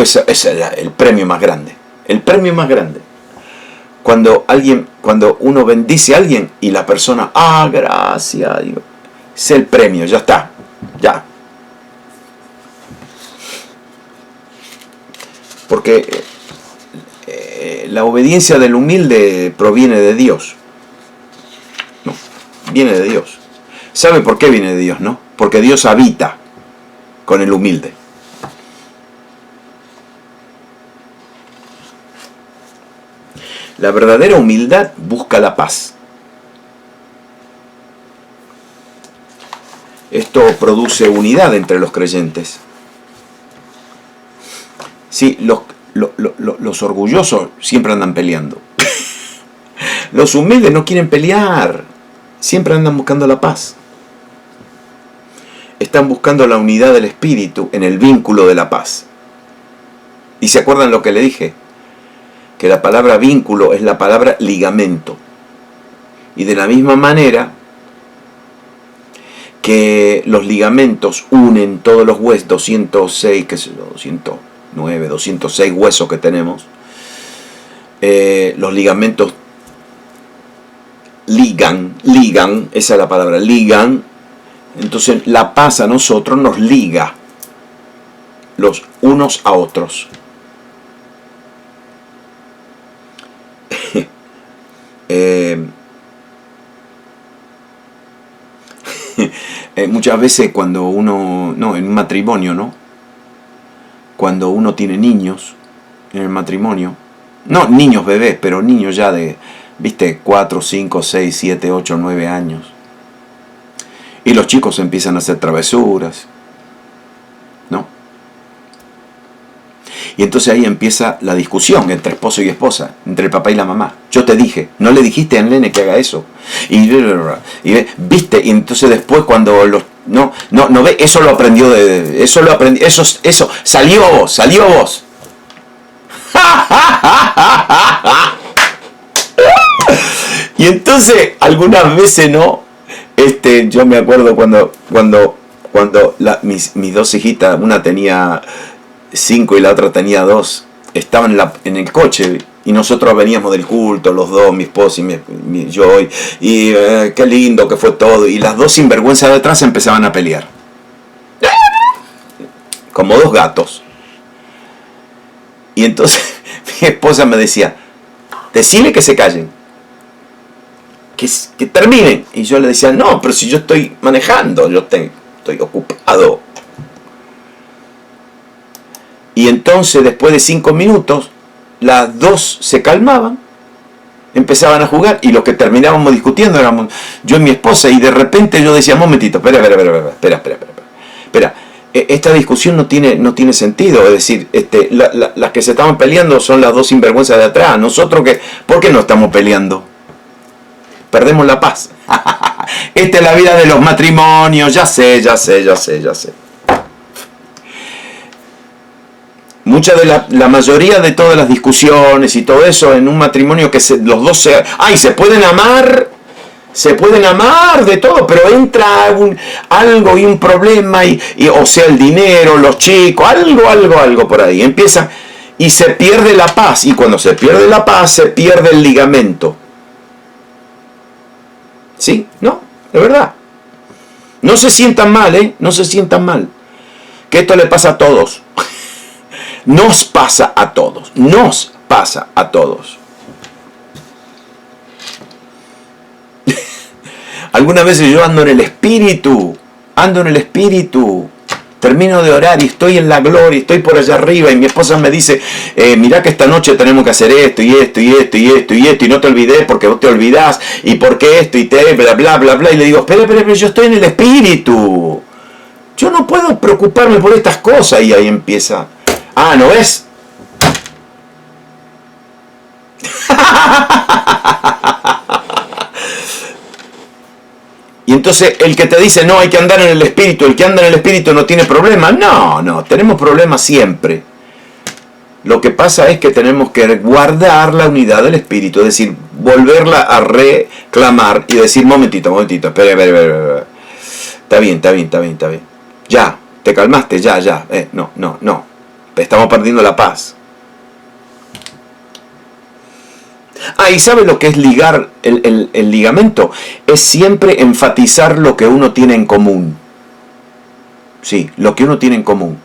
Ese es el premio más grande. El premio más grande. Cuando uno bendice a alguien y la persona, gracias, Dios. Es el premio, ya está. Ya. Porque la obediencia del humilde proviene de Dios. No, viene de Dios. ¿Sabe por qué viene de Dios, no? Porque Dios habita con el humilde. La verdadera humildad busca la paz. Esto produce unidad entre los creyentes. Sí, los orgullosos siempre andan peleando. Los humildes no quieren pelear. Siempre andan buscando la paz. Están buscando la unidad del espíritu en el vínculo de la paz. ¿Y se acuerdan lo que le dije? Que la palabra vínculo es la palabra ligamento. Y de la misma manera que los ligamentos unen todos los huesos, 206, qué sé yo, 209, 206 huesos que tenemos, los ligamentos ligan, esa es la palabra, ligan. Entonces la paz a nosotros nos liga los unos a otros. Muchas veces cuando uno, en un matrimonio, ¿no? Cuando uno tiene niños en el matrimonio, no niños bebés, pero niños ya de, 4, 5, 6, 7, 8, 9 años. Y los chicos empiezan a hacer travesuras, ¿no? Y entonces ahí empieza la discusión entre esposo y esposa, entre el papá y la mamá. Yo te dije, no le dijiste al nene que haga eso. Y viste, y entonces después cuando los no ve, eso lo aprendió eso salió vos. Y entonces algunas veces yo me acuerdo cuando mis dos hijitas, una tenía 5 y la otra tenía 2, estaban en el coche y nosotros veníamos del culto, los dos, mi esposa y yo, y qué lindo que fue todo, y las dos sinvergüenza de atrás empezaban a pelear como dos gatos. Y entonces mi esposa me decía, decile que se callen, que terminen. Y yo le decía, no, pero si yo estoy manejando, yo estoy ocupado. Y entonces después de 5 minutos las dos se calmaban, empezaban a jugar, y los que terminábamos discutiendo éramos yo y mi esposa, y de repente yo decía, momentito, espera, esta discusión no tiene sentido. Es decir, las que se estaban peleando son las dos sinvergüenzas de atrás. Nosotros, ¿por qué no estamos peleando? Perdemos la paz. Esta es la vida de los matrimonios, ya sé. La mayoría de todas las discusiones y todo eso en un matrimonio, que los dos se pueden amar de todo, pero entra algo y un problema, o sea, el dinero, los chicos, algo por ahí, empieza y se pierde la paz, y cuando se pierde la paz se pierde el ligamento. ¿Sí? No, de verdad. No se sientan mal, no se sientan mal. Que esto le pasa a todos. Nos pasa a todos. Nos pasa a todos. Algunas veces yo ando en el espíritu. Termino de orar y estoy en la gloria, estoy por allá arriba y mi esposa me dice, mirá que esta noche tenemos que hacer esto y esto y esto y esto y esto y no te olvides porque vos te olvidás y porque esto y te bla bla bla bla y le digo, espera, yo estoy en el espíritu. Yo no puedo preocuparme por estas cosas y ahí empieza. Ah, ¿no ves? Y entonces el que te dice, no, hay que andar en el espíritu, el que anda en el espíritu no tiene problema. No, tenemos problemas siempre. Lo que pasa es que tenemos que guardar la unidad del espíritu, es decir, volverla a reclamar y decir, momentito, espera. Está bien. Ya, te calmaste, ya. No. Estamos perdiendo la paz. Ah, ¿y sabe lo que es ligar el ligamento? Es siempre enfatizar lo que uno tiene en común. Sí, lo que uno tiene en común.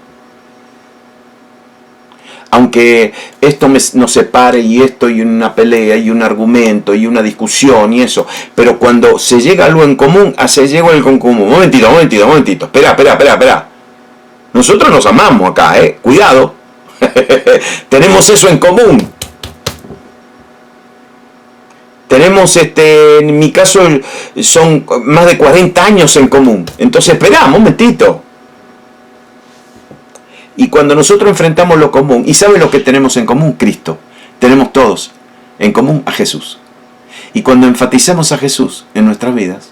Aunque esto nos separe y esto y una pelea y un argumento y una discusión y eso, pero cuando se llega a algo en común, se llega algo en común. Momentito. Espera. Nosotros nos amamos acá, cuidado. Tenemos eso en común. Tenemos, en mi caso, son más de 40 años en común. Entonces, espera, un momentito. Y cuando nosotros enfrentamos lo común, ¿y sabe lo que tenemos en común? Cristo. Tenemos todos en común a Jesús. Y cuando enfatizamos a Jesús en nuestras vidas,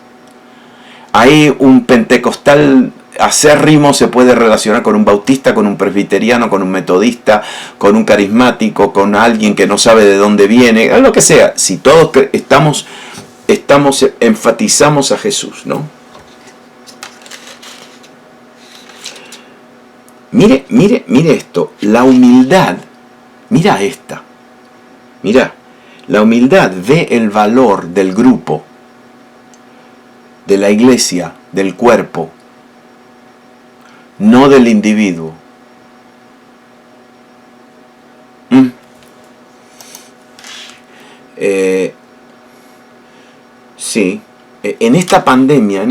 ahí un pentecostal acérrimo se puede relacionar con un bautista, con un presbiteriano, con un metodista, con un carismático, con alguien que no sabe de dónde viene, lo que sea. Si todos enfatizamos a Jesús, ¿no? Mire esto, la humildad, mira la humildad ve el valor del grupo, de la iglesia, del cuerpo, no del individuo. Sí, en esta pandemia,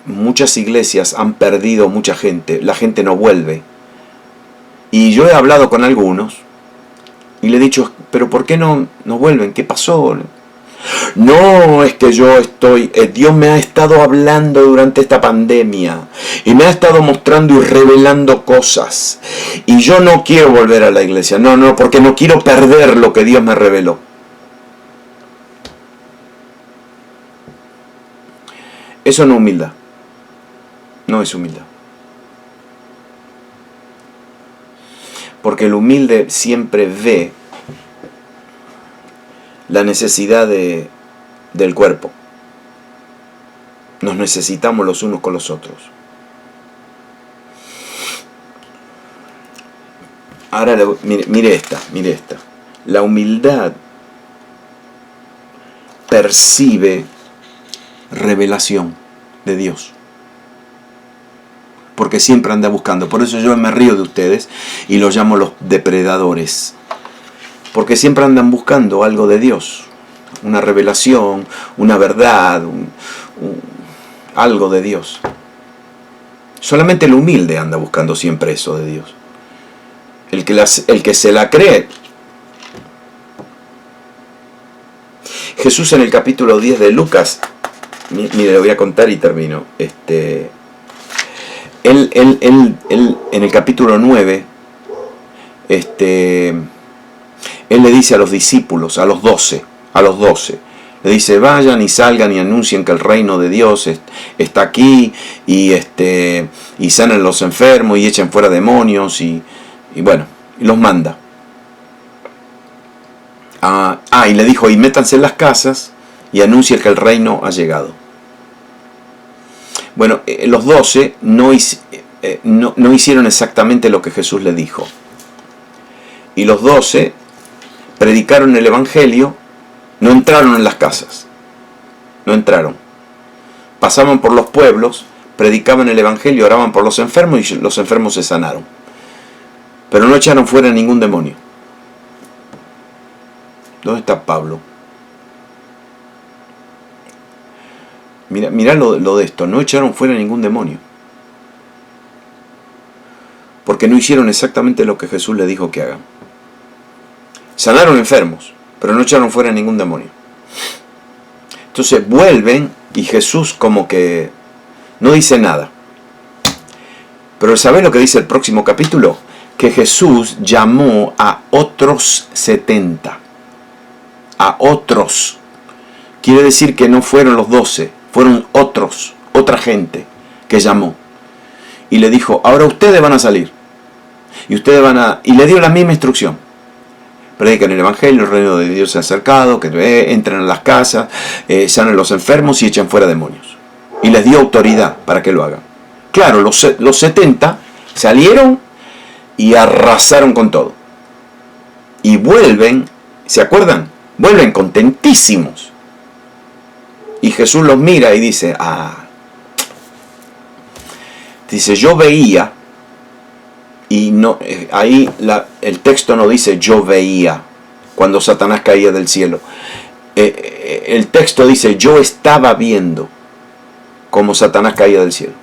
muchas iglesias han perdido mucha gente, la gente no vuelve. Y yo he hablado con algunos y le he dicho, pero ¿por qué no vuelven? ¿Qué pasó? No, es que Dios me ha estado hablando durante esta pandemia y me ha estado mostrando y revelando cosas y yo no quiero volver a la iglesia, no, porque no quiero perder lo que Dios me reveló. Eso no es humildad, no es humildad. Porque el humilde siempre ve la necesidad del cuerpo. Nos necesitamos los unos con los otros. Ahora, mire esta. La humildad percibe revelación de Dios. Porque siempre anda buscando. Por eso yo me río de ustedes y los llamo los depredadores. Porque siempre andan buscando algo de Dios, una revelación, una verdad, algo de Dios. Solamente el humilde anda buscando siempre eso de Dios. El que se la cree. Jesús en el capítulo 10 de Lucas, mire, lo voy a contar y termino. Él en el capítulo 9, Él le dice a los discípulos, a los 12, le dice, vayan y salgan y anuncien que el reino de Dios está aquí y sanen los enfermos y echen fuera demonios y bueno, y los manda. Y le dijo, y métanse en las casas y anuncien que el reino ha llegado. Bueno, los 12 no hicieron exactamente lo que Jesús le dijo. Y los 12 predicaron el evangelio, no entraron en las casas. no entraron. Pasaban por los pueblos, predicaban el evangelio, oraban por los enfermos y los enfermos se sanaron. Pero no echaron fuera ningún demonio. ¿Dónde está Pablo? Mirá lo de esto, no echaron fuera ningún demonio. Porque no hicieron exactamente lo que Jesús les dijo que hagan. Sanaron enfermos, pero no echaron fuera ningún demonio. Entonces vuelven y Jesús como que no dice nada. Pero ¿sabés lo que dice el próximo capítulo? Que Jesús llamó a otros 70. A otros. Quiere decir que no fueron los 12, fueron otros, otra gente que llamó. Y le dijo, ahora ustedes van a salir. Y le dio la misma instrucción. Predican el evangelio, el reino de Dios se ha acercado, que entren a las casas, sanen los enfermos y echen fuera demonios. Y les dio autoridad para que lo hagan. Claro, los 70 salieron y arrasaron con todo. Y vuelven, ¿se acuerdan? Vuelven contentísimos. Y Jesús los mira y dice, dice, yo veía, y no, ahí el texto no dice yo veía cuando Satanás caía del cielo. El texto dice yo estaba viendo cómo Satanás caía del cielo.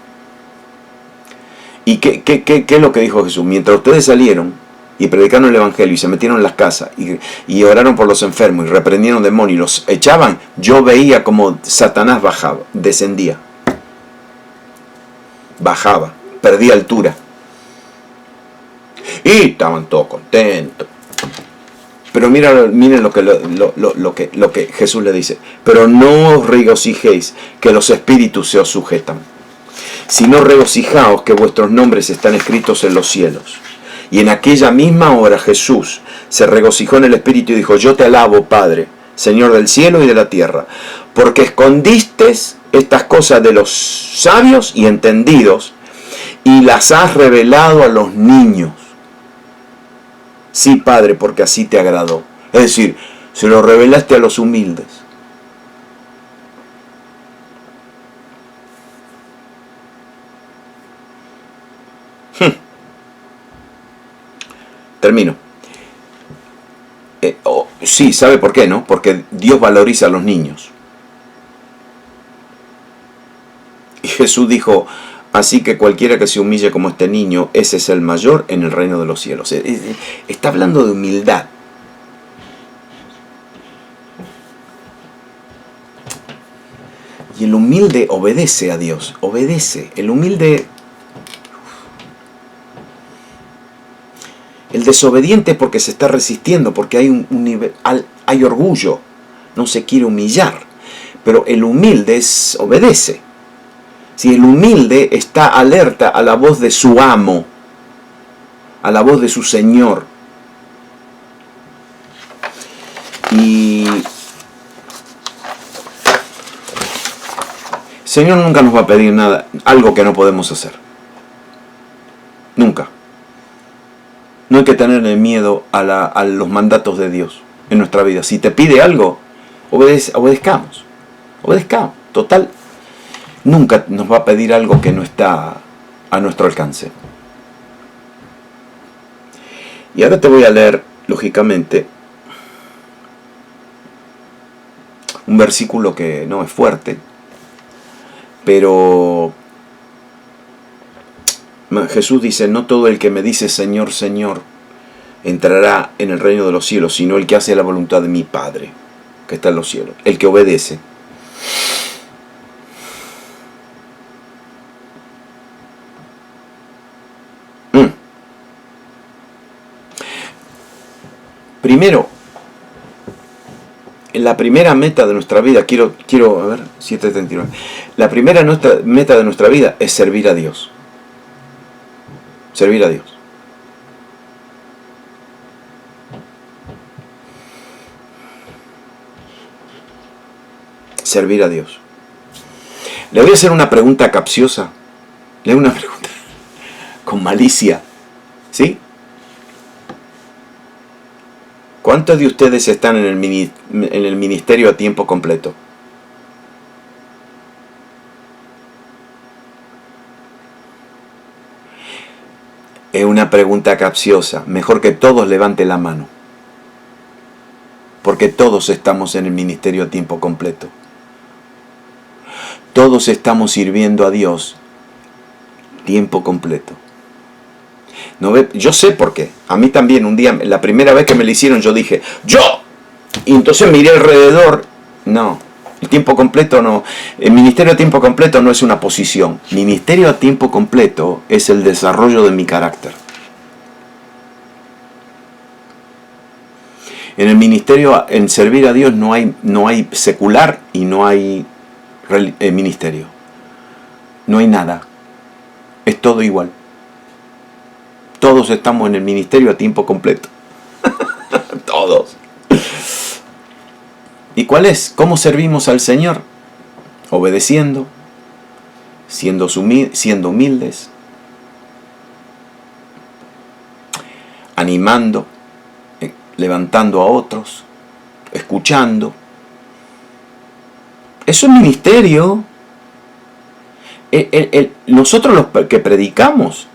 ¿Y qué es lo que dijo Jesús? Mientras ustedes salieron y predicaron el evangelio y se metieron en las casas y oraron por los enfermos y reprendieron demonios y los echaban, yo veía como Satanás bajaba, descendía, bajaba, perdía altura. Y estaban todos contentos. Pero miren lo que Jesús le dice. Pero no os regocijéis que los espíritus se os sujetan, sino regocijaos que vuestros nombres están escritos en los cielos. Y en aquella misma hora Jesús se regocijó en el espíritu y dijo, yo te alabo, Padre, Señor del cielo y de la tierra, porque escondiste estas cosas de los sabios y entendidos y las has revelado a los niños. Sí, Padre, porque así te agradó. Es decir, se lo revelaste a los humildes. Termino. Sí, ¿sabe por qué, no? Porque Dios valoriza a los niños. Y Jesús dijo, así que cualquiera que se humille como este niño, ese es el mayor en el reino de los cielos. Está hablando de humildad. Y el humilde obedece a Dios, obedece. El humilde... El desobediente es porque se está resistiendo, porque hay un nivel, hay orgullo, no se quiere humillar. Pero el humilde obedece. Si el humilde está alerta a la voz de su amo, a la voz de su Señor. Y el Señor nunca nos va a pedir nada, algo que no podemos hacer. Nunca. No hay que tenerle miedo a los mandatos de Dios en nuestra vida. Si te pide algo, obedezcamos. Obedezcamos. Total, nunca nos va a pedir algo que no está a nuestro alcance. Y ahora te voy a leer, lógicamente, un versículo que no es fuerte, pero Jesús dice, no todo el que me dice Señor, Señor, entrará en el reino de los cielos, sino el que hace la voluntad de mi Padre, que está en los cielos, el que obedece. Primero, en la primera meta de nuestra vida, quiero a ver, 7:39. La primera meta de nuestra vida es servir a Dios. Servir a Dios. Servir a Dios. Le voy a hacer una pregunta capciosa. Le hago una pregunta con malicia. ¿Sí? ¿Cuántos de ustedes están en el ministerio a tiempo completo? Es una pregunta capciosa. Mejor que todos levanten la mano. Porque todos estamos en el ministerio a tiempo completo. Todos estamos sirviendo a Dios tiempo completo. ¿No ve? Yo sé por qué. A mí también un día, la primera vez que me lo hicieron, yo dije, ¡yo! Y entonces miré alrededor. No, el tiempo completo no. El ministerio a tiempo completo no es una posición. Ministerio a tiempo completo es el desarrollo de mi carácter. En el ministerio, en servir a Dios, no hay secular y no hay ministerio. No hay nada. Es todo igual. Todos estamos en el ministerio a tiempo completo. Todos. ¿Y cuál es? ¿Cómo servimos al Señor? Obedeciendo, siendo humildes, animando, levantando a otros, escuchando. Eso es ministerio. Nosotros los que predicamos,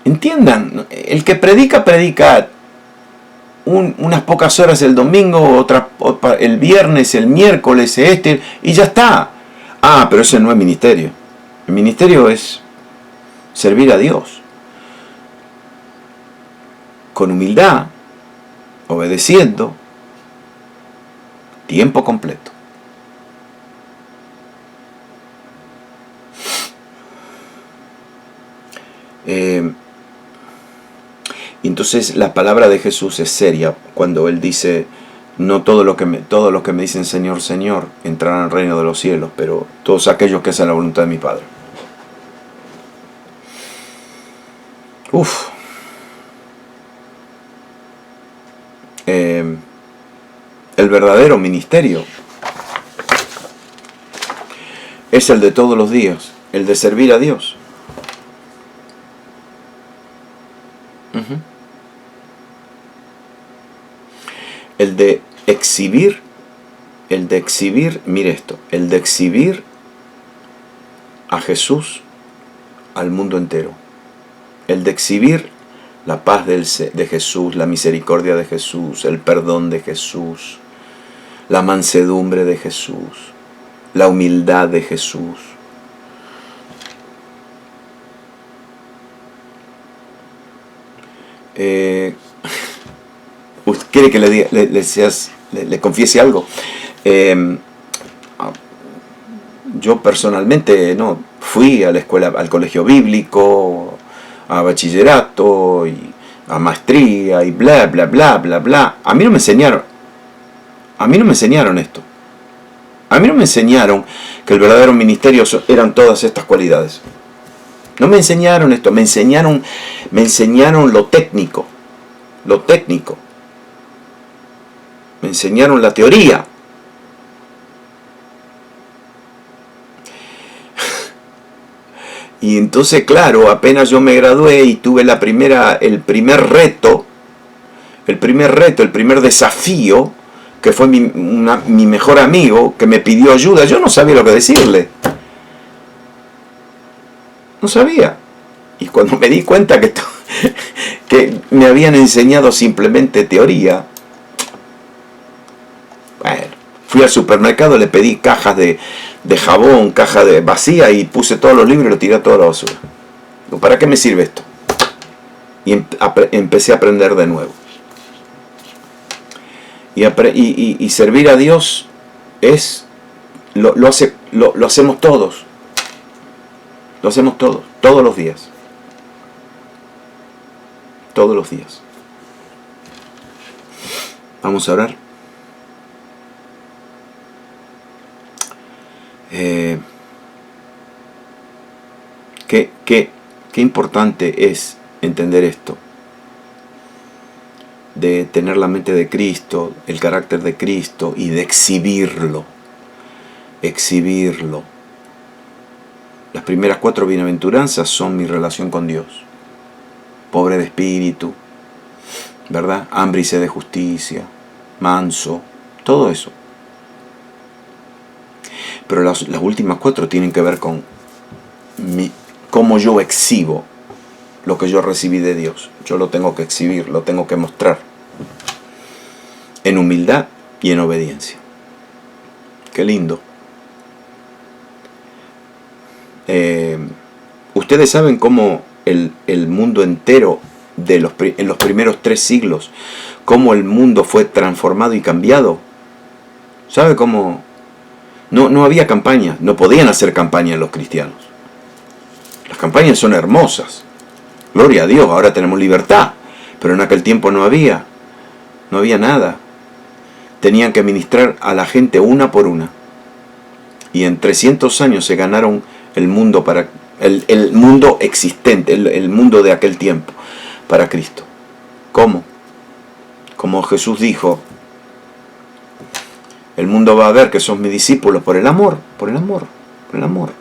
entiendan, el que predica unas pocas horas el domingo, otra el viernes, el miércoles, y ya está. Pero ese no es ministerio. El ministerio es servir a Dios con humildad, obedeciendo, tiempo completo. Entonces la palabra de Jesús es seria cuando Él dice, no todos los que me dicen Señor, Señor, entrarán al reino de los cielos, pero todos aquellos que hacen la voluntad de mi Padre. El verdadero ministerio es el de todos los días, el de servir a Dios. El de exhibir, mire esto, el de exhibir a Jesús al mundo entero. El de exhibir la paz de Jesús, la misericordia de Jesús, el perdón de Jesús, la mansedumbre de Jesús, la humildad de Jesús. ¿Quiere que le confiese algo? Yo personalmente no fui a la escuela, al colegio bíblico, a bachillerato y a maestría y bla bla bla bla bla. A mí no me enseñaron esto. A mí no me enseñaron que el verdadero ministerio eran todas estas cualidades. No me enseñaron esto, me enseñaron lo técnico. Me enseñaron la teoría. Y entonces, claro, apenas yo me gradué y tuve el primer reto, el primer desafío, que fue mi mejor amigo, que me pidió ayuda, yo no sabía lo que decirle. No sabía. Y cuando me di cuenta que me habían enseñado simplemente teoría, bueno, fui al supermercado, le pedí cajas de jabón, caja de vacía, y puse todos los libros y lo tiré a toda la basura. ¿Para qué me sirve esto? Y empecé a aprender de nuevo. Y servir a Dios lo hacemos todos. Lo hacemos todos los días. Todos los días. Vamos a orar. Qué importante es entender esto, de tener la mente de Cristo, el carácter de Cristo, y de exhibirlo. Las primeras 4 bienaventuranzas son mi relación con Dios. Pobre de espíritu, ¿verdad? Hambre y sed de justicia, manso, todo eso. Pero las últimas 4 tienen que ver con cómo yo exhibo lo que yo recibí de Dios. Yo lo tengo que exhibir, lo tengo que mostrar. En humildad y en obediencia. Qué lindo. Ustedes saben cómo el mundo entero, en los primeros 3 siglos, cómo el mundo fue transformado y cambiado. ¿Sabe cómo? No había campaña, no podían hacer campaña los cristianos. Las campañas son hermosas. Gloria a Dios, ahora tenemos libertad. Pero en aquel tiempo no había nada. Tenían que ministrar a la gente una por una. Y en 300 años se ganaron el mundo el mundo existente, el mundo de aquel tiempo, para Cristo. ¿Cómo? Como Jesús dijo, el mundo va a ver que son mis discípulos por el amor, por el amor, por el amor.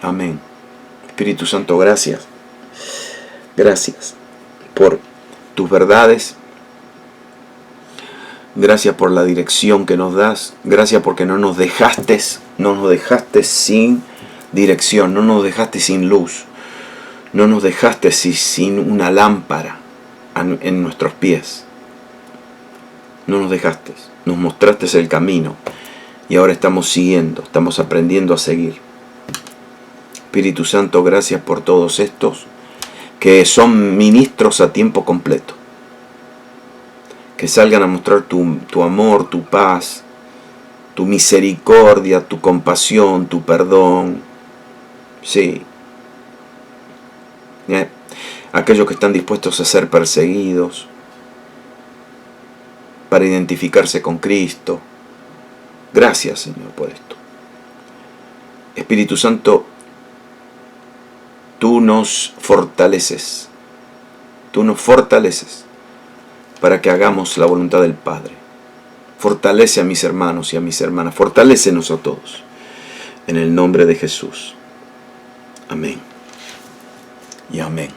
Amén. Espíritu Santo, gracias. Gracias por tus verdades. Gracias por la dirección que nos das. Gracias porque no nos dejaste sin dirección, no nos dejaste sin luz, no nos dejaste sin una lámpara en nuestros pies. No nos dejaste, nos mostraste el camino y ahora estamos siguiendo, estamos aprendiendo a seguir. Espíritu Santo, gracias por todos estos que son ministros a tiempo completo. Que salgan a mostrar tu amor, tu paz, tu misericordia, tu compasión, tu perdón. Sí. Aquellos que están dispuestos a ser perseguidos para identificarse con Cristo. Gracias, Señor, por esto. Espíritu Santo, tú nos fortaleces. Tú nos fortaleces para que hagamos la voluntad del Padre. Fortalece a mis hermanos y a mis hermanas. Fortalécenos a todos. En el nombre de Jesús. Amén. Y amén.